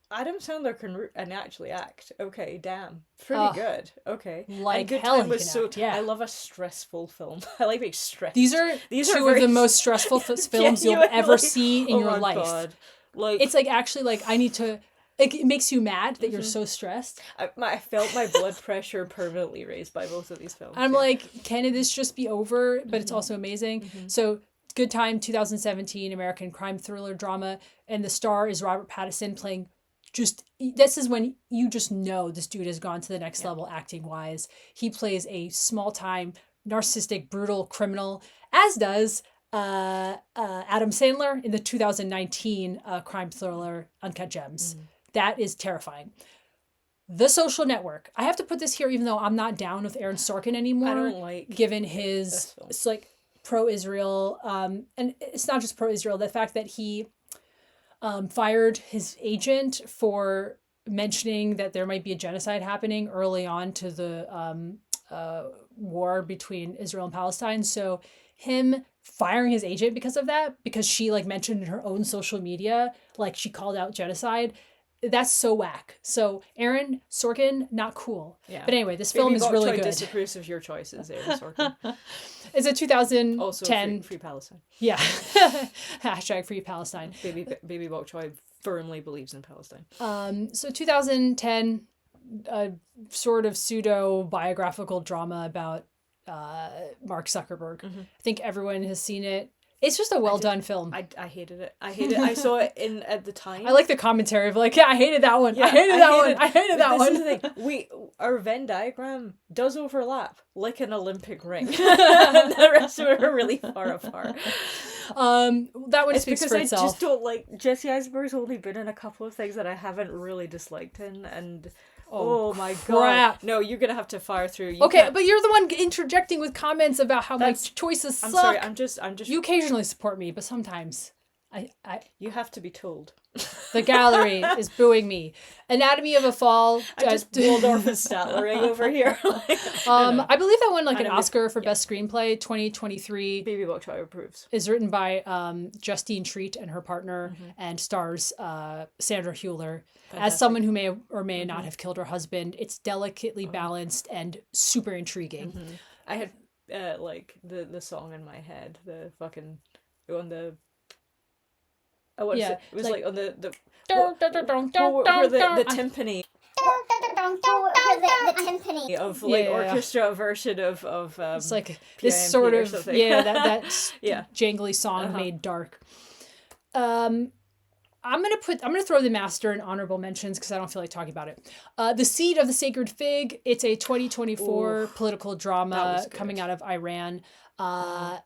B: Adam Sandler can actually act. Okay, damn, pretty good. Okay,
A: like
B: and Good
A: hell
B: Time
A: he
B: was
A: can
B: so.
A: act, yeah.
B: I love a stressful film. I like being stressed.
A: These are two of the most stressful films you'll ever see in your life.
B: God. Like,
A: it's like actually like I need to. It makes you mad that you're so stressed.
B: I felt my blood pressure permanently raised by both of these films.
A: I'm like, can this just be over? But it's also amazing. So, Good Time, 2017 American crime thriller drama, and the star is Robert Pattinson playing. This is when you just know this dude has gone to the next level acting wise. He plays a small time, narcissistic, brutal criminal, as does Adam Sandler in the 2019 crime thriller Uncut Gems. That is terrifying. The Social Network. I have to put this here, even though I'm not down with Aaron Sorkin anymore.
B: I don't like
A: given his it's like pro-Israel, and it's not just pro-Israel. The fact that he fired his agent for mentioning that there might be a genocide happening early on to the war between Israel and Palestine. So him firing his agent because of that, because she like mentioned in her own social media, like she called out genocide. That's so whack. So Aaron Sorkin, not cool. Yeah. But anyway, this film is really good.
B: Disapproves of your choices, Aaron Sorkin.
A: It's a 2010.
B: Also free Palestine.
A: Yeah. Hashtag free Palestine.
B: Baby Bok Choy firmly believes in Palestine.
A: So 2010, a sort of pseudo biographical drama about Mark Zuckerberg. I think everyone has seen it. It's just a well done film.
B: I hated it. I saw it at the time.
A: I like the commentary of like, yeah, I hated that one. Yeah, I hated that one.
B: This is the thing. Our Venn diagram does overlap like an Olympic ring. The rest of it are really far apart.
A: That one speaks for itself.
B: I just don't like Jesse Eisenberg's only been in a couple of things that I haven't really disliked him, and oh my god! No, you're gonna have to fire through.
A: But you're the one interjecting with comments about how my choices suck.
B: I'm sorry. I'm just.
A: You occasionally support me, but sometimes
B: You have to be told.
A: The gallery is booing me. Anatomy of a Fall.
B: I just Waldorf and Statlering over here.
A: I believe that won like an
B: Anatomy-
A: Oscar for Best Screenplay 2023.
B: Baby Bok Choy approves.
A: Is written by Justine Treat and her partner and stars Sandra Hüller as someone who may or may not have killed her husband. It's delicately balanced and super intriguing.
B: I had like the song in my head, the fucking on the. I watched it. It was like on the where the timpani
C: The timpani
B: of like orchestra version of
A: it's like
B: PIMP
A: this sort
B: or
A: of
B: something.
A: that
B: Yeah.
A: jangly song made dark. I'm gonna throw The Master in honorable mentions because I don't feel like talking about it. The Seed of the Sacred Fig. It's a 2024 political drama coming out of Iran.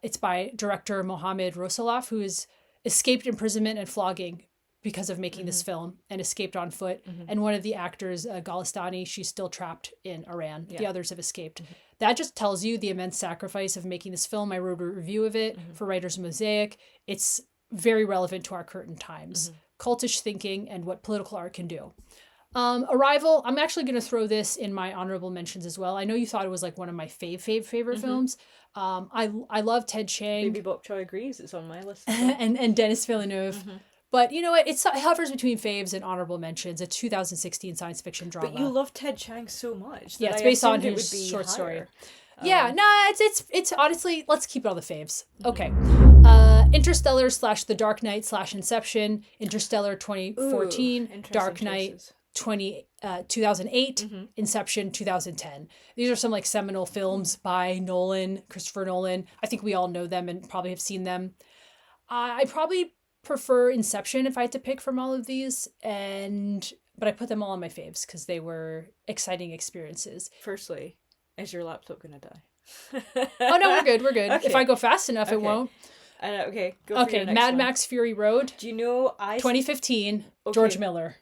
A: It's by director Mohammad Rosalaf, who has escaped imprisonment and flogging because of making this film and escaped on foot. And one of the actors, Golestani, she's still trapped in Iran. The others have escaped. That just tells you the immense sacrifice of making this film. I wrote a review of it for Writer's Mosaic. It's very relevant to our current times. Cultish thinking and what political art can do. Arrival, I'm actually going to throw this in my honorable mentions as well. I know you thought it was like one of my favorite films. I love Ted Chiang.
B: Baby Bok Choy agrees. It's on my list.
A: and Denis Villeneuve. But you know what? It hovers between faves and honorable mentions. A 2016 science fiction drama.
B: But you love Ted Chiang so much.
A: Yeah,
B: that
A: it's
B: I
A: based on
B: assumed it
A: his
B: would be
A: short story.
B: higher.
A: Yeah, it's honestly, let's keep it all the faves. Okay. Interstellar / The Dark Knight / Inception. Interstellar 2014.
B: Interesting
A: Dark Knight
B: choices.
A: 2008. Inception 2010. These are some like seminal films by Christopher Nolan. I think we all know them and probably have seen them. I probably prefer Inception if I had to pick from all of these, but I put them all on my faves because they were exciting experiences.
B: Firstly, is your laptop gonna die?
A: Oh no, we're good.
B: Okay.
A: If I go fast enough, it won't.
B: Okay, go for
A: Okay,
B: your next
A: Mad
B: one.
A: Max Fury Road,
B: Do you know
A: 2015, George Miller.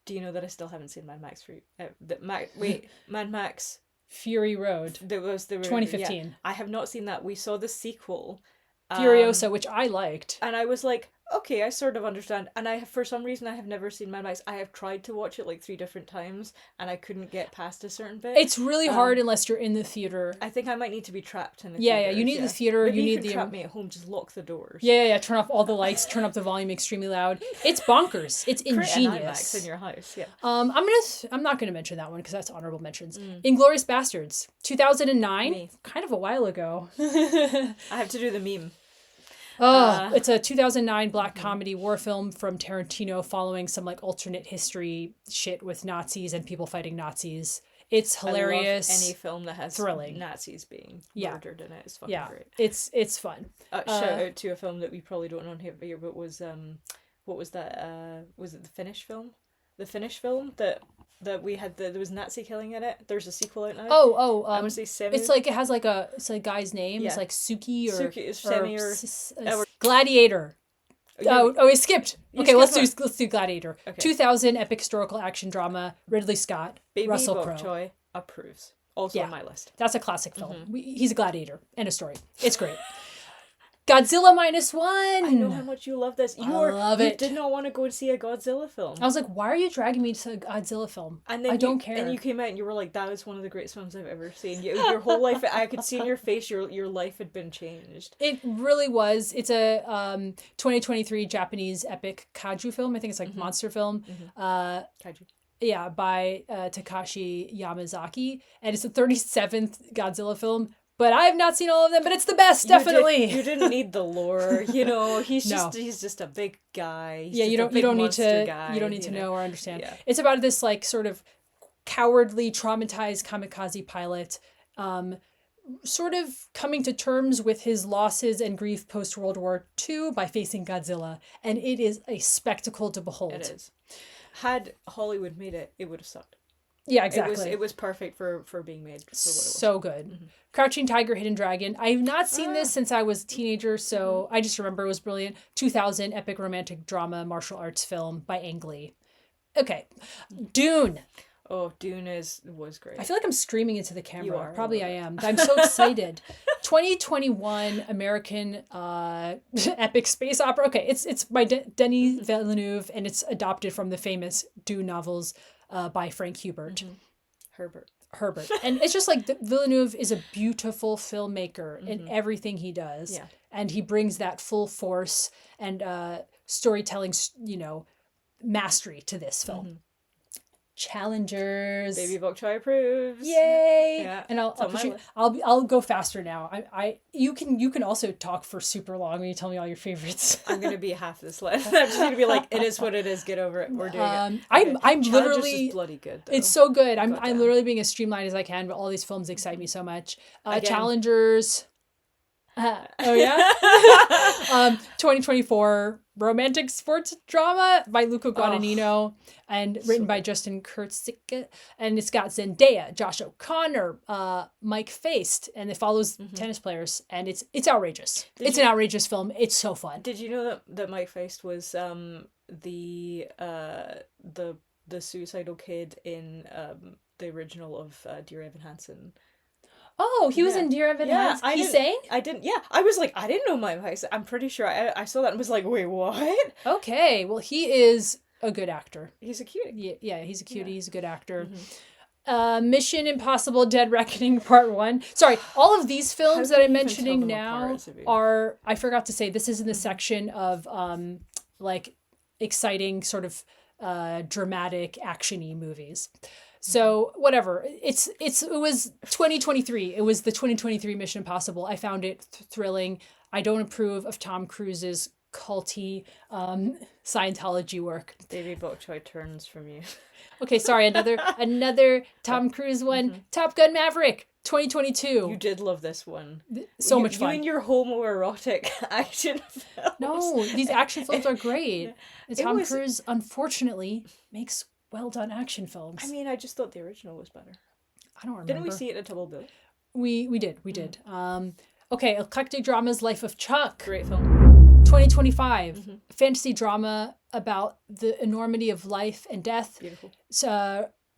B: Do you know that I still haven't seen Mad Max Mad Max.
A: Fury Road,
B: There was the
A: 2015.
B: Yeah, I have not seen that. We saw the sequel,
A: Furiosa, which I liked.
B: and I was like, okay, I sort of understand. And for some reason, I have never seen Mad Max. I have tried to watch it like 3 different times, and I couldn't get past a certain bit.
A: It's really hard unless you're in the theater.
B: I think I might need to be trapped in the
A: Yeah,
B: theater.
A: you need the theater.
B: Maybe
A: you need
B: could
A: the
B: trap me at home. Just lock the doors.
A: Yeah. Turn off all the lights. Turn up the volume extremely loud. It's bonkers. It's
B: Create an
A: ingenious.
B: IMAX in your house. Yeah.
A: I'm not gonna mention that one because that's honorable mentions. Inglourious Bastards, 2009,
B: Me.
A: kind of a while ago.
B: I have to do the meme.
A: It's a 2009 black comedy war film from Tarantino following some like alternate history shit with Nazis and people fighting Nazis. It's hilarious.
B: I love any film that has
A: thrilling.
B: Nazis being
A: Yeah.
B: murdered in it. It's fucking great.
A: It's fun.
B: Shout out to a film that we probably don't know here, but was what was that? Was it the Finnish film? The Finnish film that we had there was Nazi killing in it. There's a sequel out now. I want to say Semi.
A: It's like it has like a guy's name.
B: Yeah.
A: It's like Suki or
B: Suki is Semi or
A: Gladiator. We skipped.
B: You
A: Okay,
B: skipped
A: let's do Gladiator.
B: Okay.
A: 2000 epic historical action drama. Ridley Scott,
B: Baby
A: Russell
B: Bok
A: Crowe.
B: Choy approves. Also on my list.
A: That's a classic film. He's a gladiator. End of story. It's great. Godzilla -1.
B: I know how much you love this. You
A: love it.
B: did not want to go and see a Godzilla film.
A: I was like, why are you dragging me to a Godzilla film?
B: And then
A: I don't care.
B: And you came out and you were like, that was one of the greatest films I've ever seen. Your whole life, I could see in your face, your life had been changed.
A: It really was. It's a 2023 Japanese epic kaiju film. I think it's like monster film.
B: Kaiju.
A: Yeah, by Takashi Yamazaki. And it's the 37th Godzilla film. But I have not seen all of them, but it's the best, definitely.
B: You didn't need the lore, he's just a big guy.
A: You don't need to know or understand.
B: Yeah.
A: It's about this like sort of cowardly, traumatized kamikaze pilot, sort of coming to terms with his losses and grief post World War II by facing Godzilla, and it is a spectacle to behold.
B: It is. Had Hollywood made it, it would have sucked.
A: Yeah, exactly.
B: It was perfect for being made. For what it was.
A: So good. Crouching Tiger, Hidden Dragon. I have not seen this since I was a teenager, so I just remember it was brilliant. 2000 epic romantic drama martial arts film by Ang Lee. Okay, Dune.
B: Oh, Dune was great.
A: I feel like I'm screaming into the camera.
B: You are.
A: Probably I am. I'm so excited. 2021 American epic space opera. Okay, it's by Denis Villeneuve, and it's adopted from the famous Dune novels by Frank Hubert. Herbert. And it's just like Villeneuve is a beautiful filmmaker in everything he does.
B: Yeah.
A: And he brings that full force and storytelling, mastery to this film. Challengers.
B: Baby Bok Choy approves.
A: Yay!
B: Yeah,
A: And I'll go faster now. You can also talk for super long when you tell me all your favorites.
B: I'm gonna be half this list. I'm just gonna be like, it is what it is. Get over it. We're doing it. Okay.
A: I'm
B: Challengers
A: literally
B: is bloody good. Though.
A: It's so good. I'm literally being as streamlined as I can, but all these films excite me so much. Challengers. Oh yeah. 2024 romantic sports drama by Luca Guadagnino and written by Justin Kurtzicke, and it's got Zendaya, Josh O'Connor, Mike Feist, and it follows tennis players, and it's outrageous. It's an outrageous film. It's so fun.
B: Did you know that Mike Feist was the suicidal kid in the original of Dear Evan Hansen?
A: Oh, he was in Dear Evan Hansen. He sang?
B: I didn't. Yeah, I was like, I didn't know Mike Feist. I'm pretty sure I saw that and was like, wait, what?
A: Okay, well, he is a good actor.
B: He's a cutie.
A: Yeah, he's a cutie. He's a good actor. Mission Impossible: Dead Reckoning Part 1. Sorry, all of these films that I'm mentioning now are, I forgot to say, this is in the section of like exciting sort of dramatic action-y movies. So whatever, it was 2023. It was the 2023 Mission Impossible. I found it thrilling. I don't approve of Tom Cruise's culty Scientology work.
B: Baby Bok Choy turns from you.
A: Okay, sorry, another Tom Cruise one. Top Gun Maverick, 2022.
B: You did love this one.
A: So much fun.
B: You and your homoerotic action films.
A: No, these action films are great. And Tom Cruise, unfortunately, makes well-done action films.
B: I mean, I just thought the original was better.
A: I don't remember.
B: Didn't we see it at Double Bill?
A: We did. Okay, Eclectic Dramas Life of Chuck.
B: Great film.
A: 2025. Fantasy drama about the enormity of life and death.
B: Beautiful.
A: It's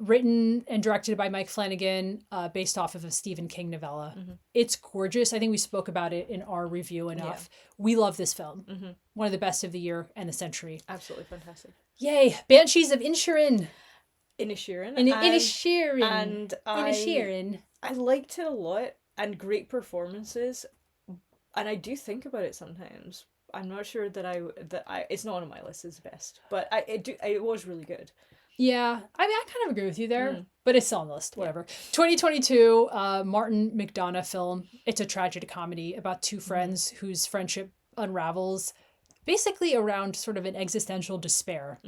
A: written and directed by Mike Flanagan, based off of a Stephen King novella. It's gorgeous. I think we spoke about it in our review enough. Yeah. We love this film. One of the best of the year and the century.
B: Absolutely fantastic.
A: Yay! Banshees of Inisherin.
B: Inisherin.
A: And
B: I liked it a lot, and great performances, and I do think about it sometimes. I'm not sure that it's not on my list as best, but it was really good.
A: Yeah, I mean, I kind of agree with you there, but it's still on the list, whatever. 2022, Martin McDonagh film. It's a tragedy comedy about two friends whose friendship unravels basically around sort of an existential despair.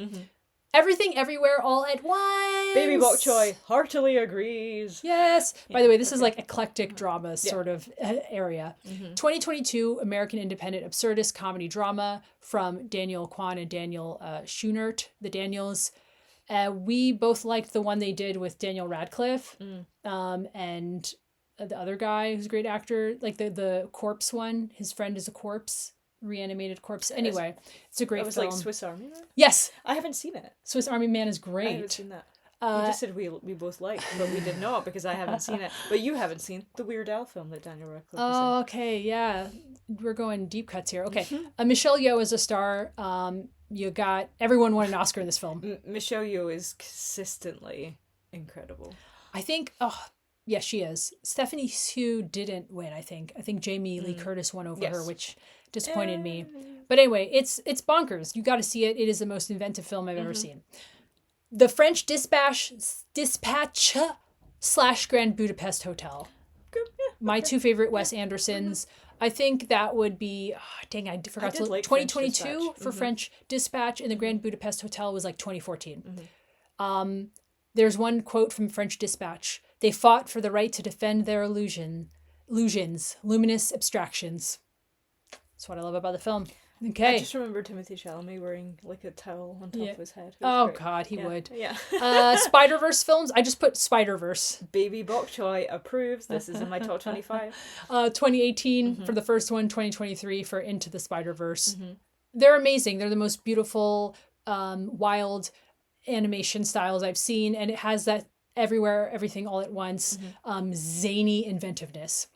A: Everything, everywhere, all at once.
B: Baby Bok Choy heartily agrees.
A: Yes. By the way, this is like eclectic drama sort of area. 2022 American independent absurdist comedy drama from Daniel Kwan and Daniel Schoenert, the Daniels. We both liked the one they did with Daniel Radcliffe and the other guy who's a great actor, like the corpse one. His friend is a corpse. Reanimated corpse. Anyway, it's a great film.
B: It was like Swiss Army Man?
A: Yes.
B: I haven't seen it.
A: Swiss Army Man is great.
B: I haven't seen that. You just said we both liked, but we did not because I haven't seen it. But you haven't seen the Weird Al film that Daniel Radcliffe was in.
A: Okay, yeah. We're going deep cuts here. Okay. Michelle Yeoh is a star. You got everyone won an Oscar in this film.
B: Michelle Yeoh is consistently incredible.
A: I think yes, she is. Stephanie Hsu didn't win, I think. I think Jamie Lee Curtis won over her, which disappointed me. But anyway, it's bonkers. You got to see it. It is the most inventive film I've ever seen. The French Dispatch / Grand Budapest Hotel. My two favorite Wes Andersons. I think that would be, I forgot to look.
B: Like
A: 2022 for French Dispatch, and the Grand Budapest Hotel was like 2014. There's one quote from French Dispatch. They fought for the right to defend their illusions, luminous abstractions. That's what I love about the film. Okay.
B: I just remember Timothée Chalamet wearing like a towel on top of his head.
A: Oh great. God, he would.
B: Yeah.
A: Spider-Verse films. I just put Spider-Verse.
B: Baby Bok Choy approves. This is in my top 25.
A: 2018 for the first one, 2023 for Into the Spider-Verse. They're amazing. They're the most beautiful, wild animation styles I've seen, and it has that everywhere, everything all at once, zany inventiveness.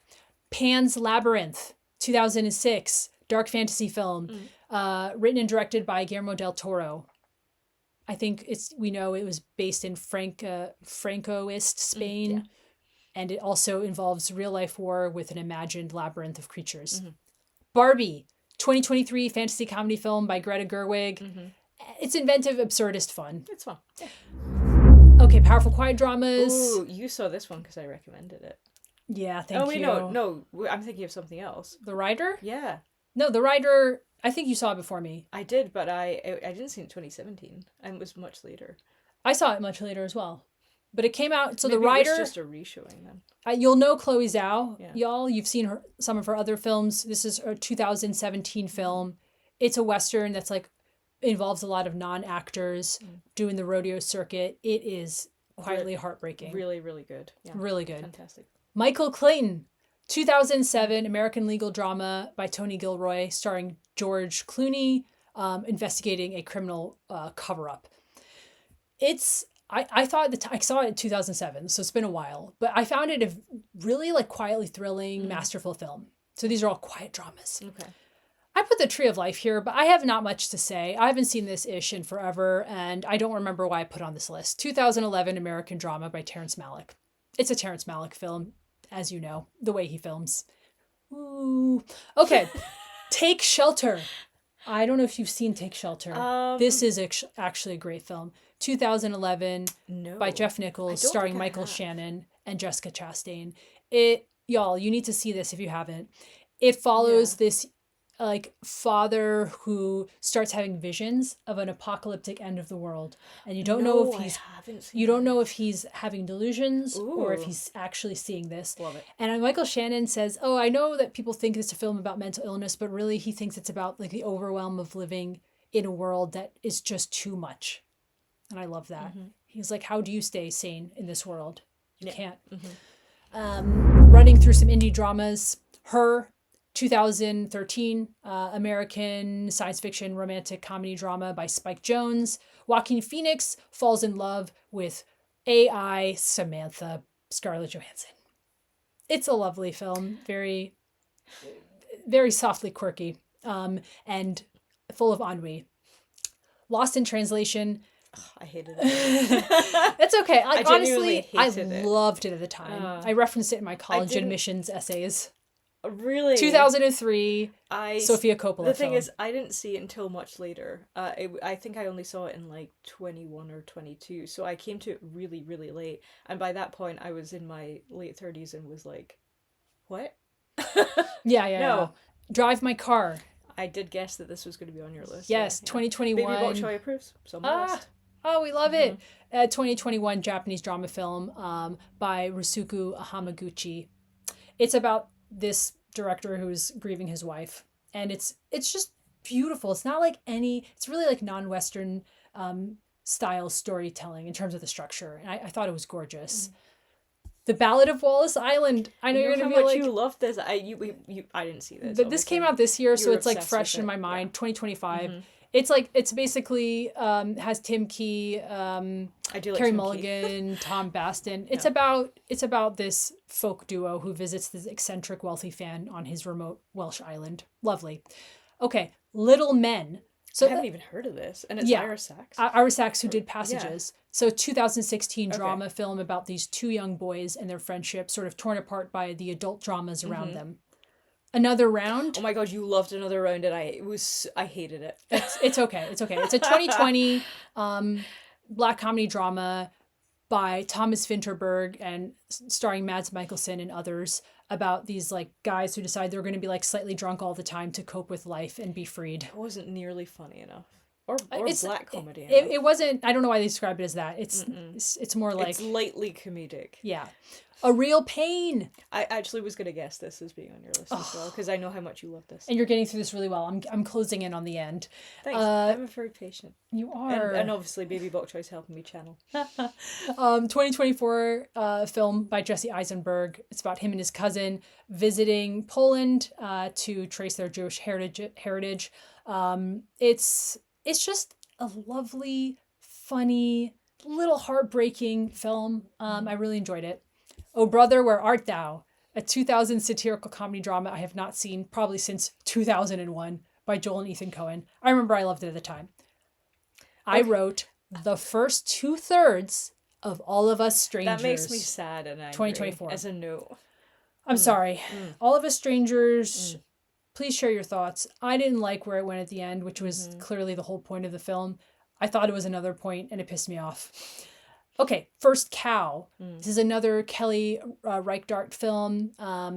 A: Pan's Labyrinth, 2006, dark fantasy film, written and directed by Guillermo del Toro. I think we know it was based in Francoist Spain, and it also involves real life war with an imagined labyrinth of creatures. Barbie, 2023 fantasy comedy film by Greta Gerwig. It's inventive, absurdist fun.
B: It's fun. Yeah.
A: Okay, powerful quiet dramas.
B: Ooh, you saw this one because I recommended it.
A: Yeah, thank you.
B: Oh, wait, no, I'm thinking of something else.
A: The Rider?
B: Yeah.
A: No, The Rider, I think you saw it before me.
B: I did, but I didn't see it in 2017, and it was much later.
A: I saw it much later as well. But it came out, so
B: Maybe
A: The Rider...
B: it was just a re-showing then.
A: You'll know Chloe Zhao,
B: Yeah.
A: y'all. You've seen some of her other films. This is a 2017 film. It's a Western that's like involves a lot of non-actors doing the rodeo circuit. It is quietly heartbreaking.
B: Really, really good. Yeah.
A: Really good.
B: Fantastic.
A: Michael Clayton, 2007 American legal drama by Tony Gilroy, starring George Clooney, investigating a criminal cover-up. I thought I saw it in 2007, so it's been a while, but I found it a really like quietly thrilling, masterful film. So these are all quiet dramas.
B: Okay.
A: I put The Tree of Life here, but I have not much to say. I haven't seen this ish in forever, and I don't remember why I put on this list. 2011 American drama by Terrence Malick. It's a Terrence Malick film, as you know, the way he films. Ooh. Okay. Take Shelter. I don't know if you've seen Take Shelter. This is actually a great film. 2011 by Jeff Nichols, starring Michael Shannon and Jessica Chastain. Y'all, you need to see this if you haven't. It follows this like father who starts having visions of an apocalyptic end of the world, and you don't know if he's having delusions or if he's actually seeing this.
B: Love it.
A: And Michael Shannon says, "Oh, I know that people think it's a film about mental illness, but really he thinks it's about like the overwhelm of living in a world that is just too much." And I love that. He's like, "How do you stay sane in this world? You can't." Running through some indie dramas, Her, 2013 American science fiction romantic comedy drama by Spike Jonze. Joaquin Phoenix falls in love with AI Samantha Scarlett Johansson. It's a lovely film, very, very softly quirky, and full of ennui. Lost in Translation.
B: I hated it.
A: That's okay.
B: I
A: honestly, I
B: hated it.
A: loved it at the time. I referenced it in my college admissions essays.
B: Really?
A: 2003, Sofia Coppola
B: The thing
A: film.
B: is, I didn't see it until much later. I think I only saw it in like 21 or 22, so I came to it really, really late. And by that point, I was in my late 30s and was like, what?
A: Yeah. Drive My Car.
B: I did guess that this was going to be on your list.
A: Yes,
B: so,
A: 2021.
B: Baby Bok Choy approves. So on my list.
A: Oh, we love it. 2021 Japanese drama film by Ryusuke Hamaguchi. It's about this director who's grieving his wife, and it's just beautiful. It's not like it's really like non-Western style storytelling in terms of the structure, and I thought it was gorgeous. The Ballad of Wallace Island. I know you're gonna be like,
B: you love this. I didn't see this,
A: but this came out this year, so
B: You're
A: it's like
B: obsessed
A: fresh
B: with
A: in
B: it.
A: my mind. 2025.
B: Mm-hmm.
A: It's basically has Tim Key,
B: I do like
A: Carey
B: Tim
A: Mulligan, Tom Baston. It's about this folk duo who visits this eccentric wealthy fan on his remote Welsh island. Lovely. Okay, Little Men. So
B: I haven't even heard of this, and it's Ira Sachs.
A: Ira Sachs, who did Passages. So 2016 drama film about these two young boys and their friendship, sort of torn apart by the adult dramas around them. Another Round.
B: Oh my god, you loved Another Round, and I hated it.
A: It's okay. It's okay. It's a 2020 black comedy drama by Thomas Vinterberg and starring Mads Mikkelsen and others about these like guys who decide they're going to be like slightly drunk all the time to cope with life and be freed.
B: It wasn't nearly funny enough. Or
A: It's
B: black comedy.
A: It wasn't. I don't know why they describe it as that. It's more like
B: it's lightly comedic.
A: Yeah, A Real Pain.
B: I actually was gonna guess this as being on your list as well because I know how much you love this.
A: And you're getting through this really well. I'm closing in on the end.
B: Thanks. I'm very patient.
A: You are.
B: And obviously, Baby Bok Choy's helping me channel.
A: 2024 film by Jesse Eisenberg. It's about him and his cousin visiting Poland to trace their Jewish heritage. It's just a lovely, funny, little heartbreaking film. I really enjoyed it. Oh Brother, Where Art Thou? a 2000 satirical comedy drama I have not seen probably since 2001 by Joel and Ethan Coen. I remember I loved it at the time. I wrote the first 2/3 of All of Us Strangers.
B: That makes me sad and angry.
A: 2024.
B: As a note.
A: I'm sorry. All of Us Strangers, please share your thoughts. I didn't like where it went at the end, which was clearly the whole point of the film. I thought it was another point, and it pissed me off. Okay, First Cow. This is another Kelly Reichardt film. I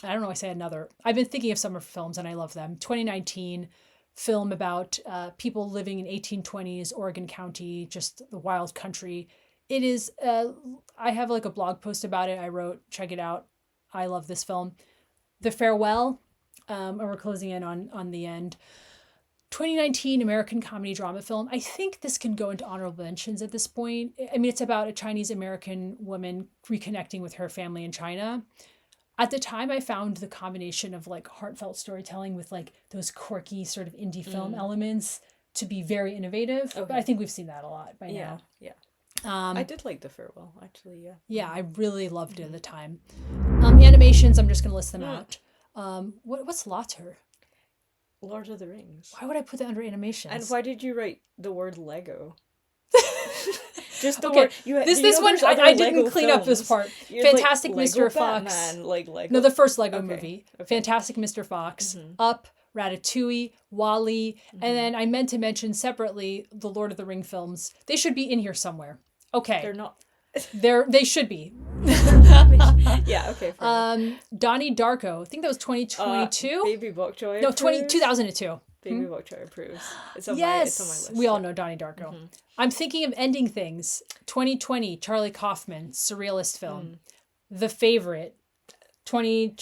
A: don't know why I say another. I've been thinking of summer films, and I love them. 2019 film about people living in 1820s Oregon County, just the wild country. It is, I have like a blog post about it. I wrote, check it out. I love this film. The Farewell, and we're closing in on the end. 2019 American comedy drama film. I think this can go into honorable mentions at this point. I mean, it's about a Chinese American woman reconnecting with her family in China. At the time, I found the combination of like heartfelt storytelling with like those quirky sort of indie film elements to be very innovative. Okay. But I think we've seen that a lot by now.
B: Yeah. I did like The Farewell, actually, yeah.
A: Yeah, I really loved it at the time. Animations, I'm just going to list them out. What's Lauter?
B: Lord of the Rings.
A: Why would I put that under animations?
B: And why did you write the word Lego? Just the
A: okay,
B: word.
A: This one, I didn't clean up this part.
B: You're
A: Fantastic
B: like,
A: Mr.
B: Lego
A: Fox.
B: Batman, like Lego.
A: No, the first Lego movie. Okay. Fantastic Mr. Fox. Up, Ratatouille, WALL-E, and then I meant to mention separately the Lord of the Ring films. They should be in here somewhere. Okay.
B: They're not.
A: They should be.
B: Yeah, okay.
A: Donnie Darko. I think that was 2022.
B: Baby Bok Choy.
A: No, 2002.
B: Baby Bok Choy approves. It's on my list.
A: We all know Donnie Darko. I'm thinking of ending things. 2020, Charlie Kaufman, surrealist film. The Favorite, 2019?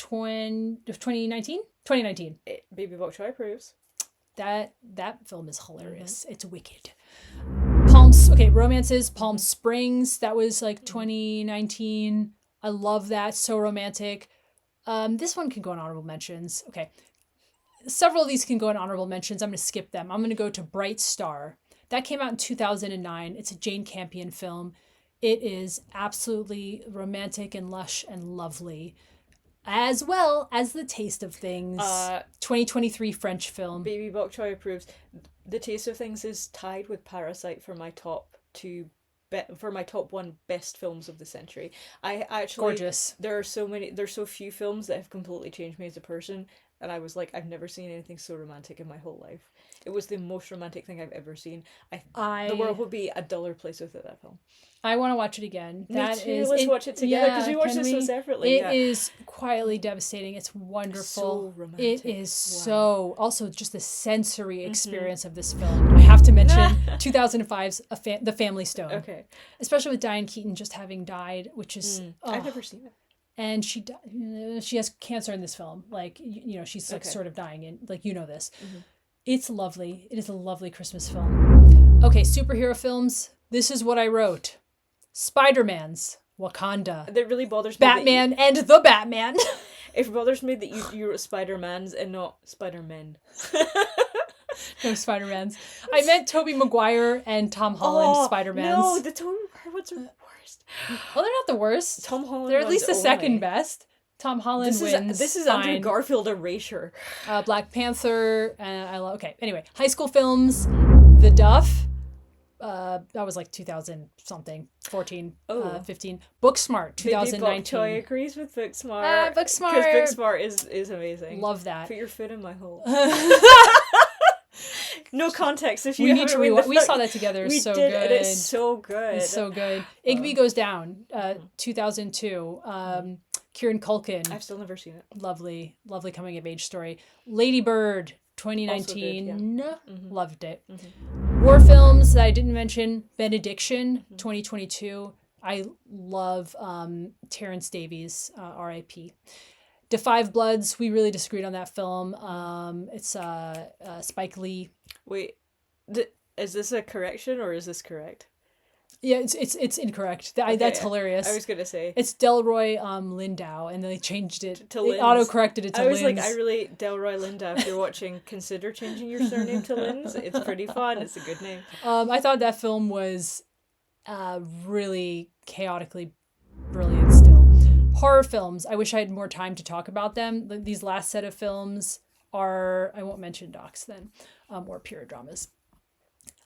A: 2019.
B: Baby Bok Choy approves.
A: That film is hilarious. It's wicked. Romances, Palm Springs. That was like 2019. I love that. So romantic. This one can go in honorable mentions. Okay. Several of these can go in honorable mentions. I'm going to skip them. I'm going to go to Bright Star. That came out in 2009. It's a Jane Campion film. It is absolutely romantic and lush and lovely, as well as The Taste of Things. 2023 French film.
B: Baby Bok Choy approves. The Taste of Things is tied with Parasite for my top one best films of the century. I actually
A: gorgeous.
B: There's so few films that have completely changed me as a person, and I was like, I've never seen anything so romantic in my whole life. It was the most romantic thing I've ever seen. The world would be a duller place without that film.
A: I want to watch it again.
B: Me too. Let's watch it together because we watched this so separately.
A: It is quietly devastating. It's wonderful.
B: So romantic.
A: It is so also just the sensory experience of this film. I have to mention 2005's The Family Stone.
B: Okay.
A: Especially with Diane Keaton just having died, which is
B: I've never seen it.
A: And she has cancer in this film. Like she's like sort of dying, and like this. It's lovely. It is a lovely Christmas film. Okay, superhero films. This is what I wrote. Spider-Man's Wakanda.
B: That really bothers me.
A: Batman and the Batman.
B: It bothers me that you wrote Spider-Man's and not Spider-Men.
A: No Spider-Mans. I meant Tobey Maguire and Tom Holland Spider-Mans.
B: No, the Tobey Maguire ones are the worst.
A: Well, they're not the worst.
B: Tom Holland.
A: They're at least the second best. Tom Holland wins.
B: This is Andrew Garfield erasure.
A: Black Panther. I love. Okay. Anyway, high school films. The Duff. That was like 2000 something, 14, 15. Booksmart, 2019.
B: Baby Bok Choy agrees with Booksmart.
A: Booksmart.
B: Because Booksmart is amazing.
A: Love that.
B: Put your foot in my hole. No context. If you
A: we need to rewatch. We saw that together. It's so good.
B: And it's so good.
A: It's so good. Igby Goes Down, 2002. Kieran Culkin.
B: I've still never seen it.
A: Lovely coming of age story. Lady Bird, 2019. Loved it. War films that I didn't mention. Benediction, 2022. I love Terrence Davies, R.I.P. Da 5 Bloods, we really disagreed on that film. It's Spike Lee.
B: Wait, is this a correction or is this correct?
A: Yeah, it's incorrect. That's hilarious.
B: I was gonna say
A: it's Delroy Lindau, and then they changed it.
B: To Linz.
A: It auto-corrected it to Linz.
B: I was like, Delroy Lindau. If you're watching, consider changing your surname to Linz. It's pretty fun. It's a good name.
A: I thought that film was really chaotically brilliant. Still, Horror films. I wish I had more time to talk about them. These last set of films are, I won't mention docs then, or pure dramas.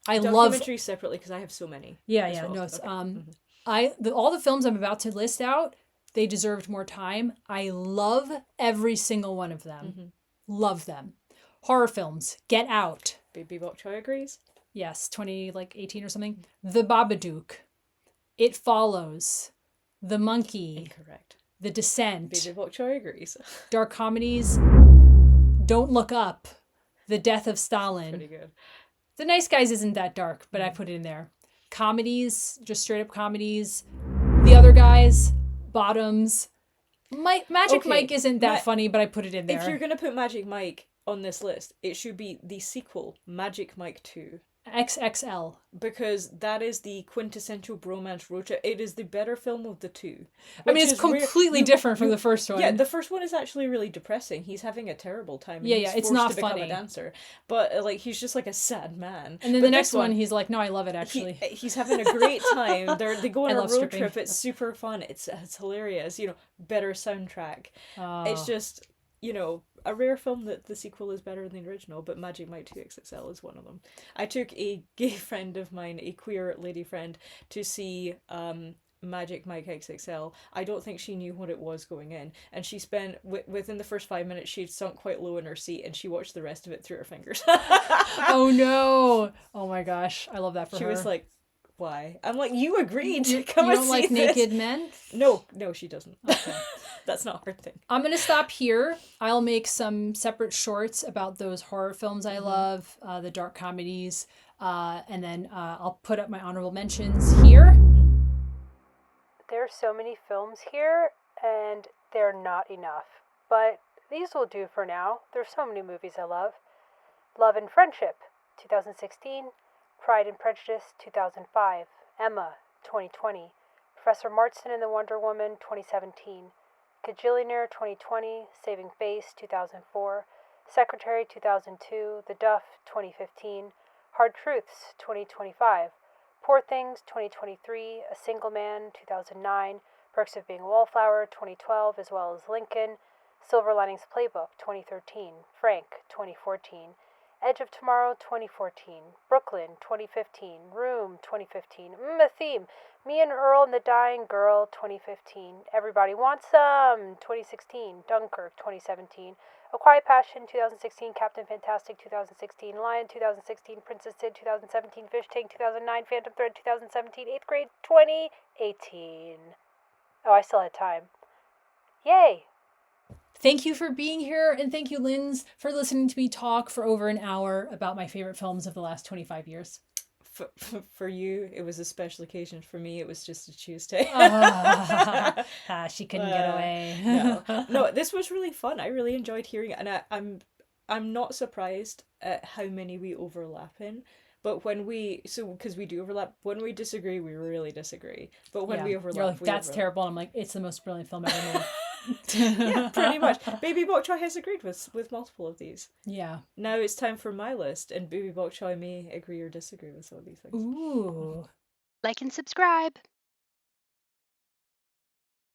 A: I love
B: Documentaries separately because I have so many.
A: Yeah,
B: as
A: yeah,
B: well.
A: no, it's
B: Okay.
A: all the films I'm about to list out, they deserved more time. I love every single one of them. Love them. Horror films, Get Out.
B: Baby Bok Choy agrees.
A: Yes, 2018 or something. The Babadook. It Follows. The Monkey.
B: Incorrect.
A: The Descent.
B: Baby Bok Choy agrees.
A: Dark comedies. Don't Look Up. The Death of Stalin.
B: Pretty good.
A: The Nice Guys isn't that dark, but I put it in there. Comedies, just straight up comedies. The Other Guys, Bottoms. Magic
B: Okay,
A: Mike isn't that funny, but I put it in there.
B: If you're going to put Magic Mike on this list, it should be the sequel, Magic Mike 2.
A: XXL.
B: Because that is the quintessential bromance road trip. It is the better film of the two.
A: I mean, it's completely different from the first one.
B: Yeah, the first one is actually really depressing. He's having a terrible time.
A: Yeah,
B: he's
A: it's
B: forced
A: not
B: to become
A: funny.
B: a dancer. But like, he's just like a sad man.
A: And then
B: but
A: the next one, he's like, no, I love it actually.
B: He's having a great time. They go on a road
A: stripping.
B: trip. It's super fun. It's hilarious. Better soundtrack. It's just, a rare film that the sequel is better than the original, but Magic Mike 2 XXL is one of them. I took a gay friend of mine, a queer lady friend, to see Magic Mike XXL. I don't think she knew what it was going in, and she spent, within the first 5 minutes, she'd sunk quite low in her seat, and she watched the rest of it through her fingers.
A: Oh no! Oh my gosh, I love that for her.
B: She was like, why? I'm like, you agreed to
A: you
B: come
A: don't
B: and see
A: like
B: this.
A: naked men?
B: No, she doesn't.
A: Okay.
B: That's not her thing.
A: I'm going to stop here. I'll make some separate shorts about those horror films I love, the dark comedies, and then I'll put up my honorable mentions here. There are so many films here, and they're not enough. But these will do for now. There's so many movies I love. Love and Friendship, 2016. Pride and Prejudice, 2005. Emma, 2020. Professor Marston and the Wonder Woman, 2017. Gajillionaire 2020, Saving Face 2004, Secretary 2002, The Duff 2015, Hard Truths 2025, Poor Things 2023, A Single Man 2009, Perks of Being a Wallflower 2012, as well as Lincoln, Silver Linings Playbook 2013, Frank 2014, Edge of Tomorrow 2014, Brooklyn 2015, Room 2015, a Theme, Me and Earl and the Dying Girl 2015, Everybody Wants Some 2016, Dunkirk 2017, A Quiet Passion 2016, Captain Fantastic 2016, Lion 2016, Princess Sid 2017, Fish Tank 2009, Phantom Thread 2017, 8th grade 2018. Oh, I still had time. Yay! Thank you for being here, and thank you, Linz, for listening to me talk for over an hour about my favorite films of the last 25 years.
B: For you, it was a special occasion. For me, it was just a Tuesday.
A: She couldn't get away.
B: No, this was really fun. I really enjoyed hearing it, and I'm not surprised at how many we overlap in. But because we do overlap, when we disagree, we really disagree. But when we overlap,
A: you're like, that's
B: overlap.
A: terrible. And I'm like, it's the most brilliant film ever made.
B: Yeah, pretty much. Baby Bok Choy has agreed with multiple of these.
A: Yeah.
B: Now it's time for my list, and Baby Bok Choy may agree or disagree with some of these things.
A: Ooh.
C: Like and subscribe.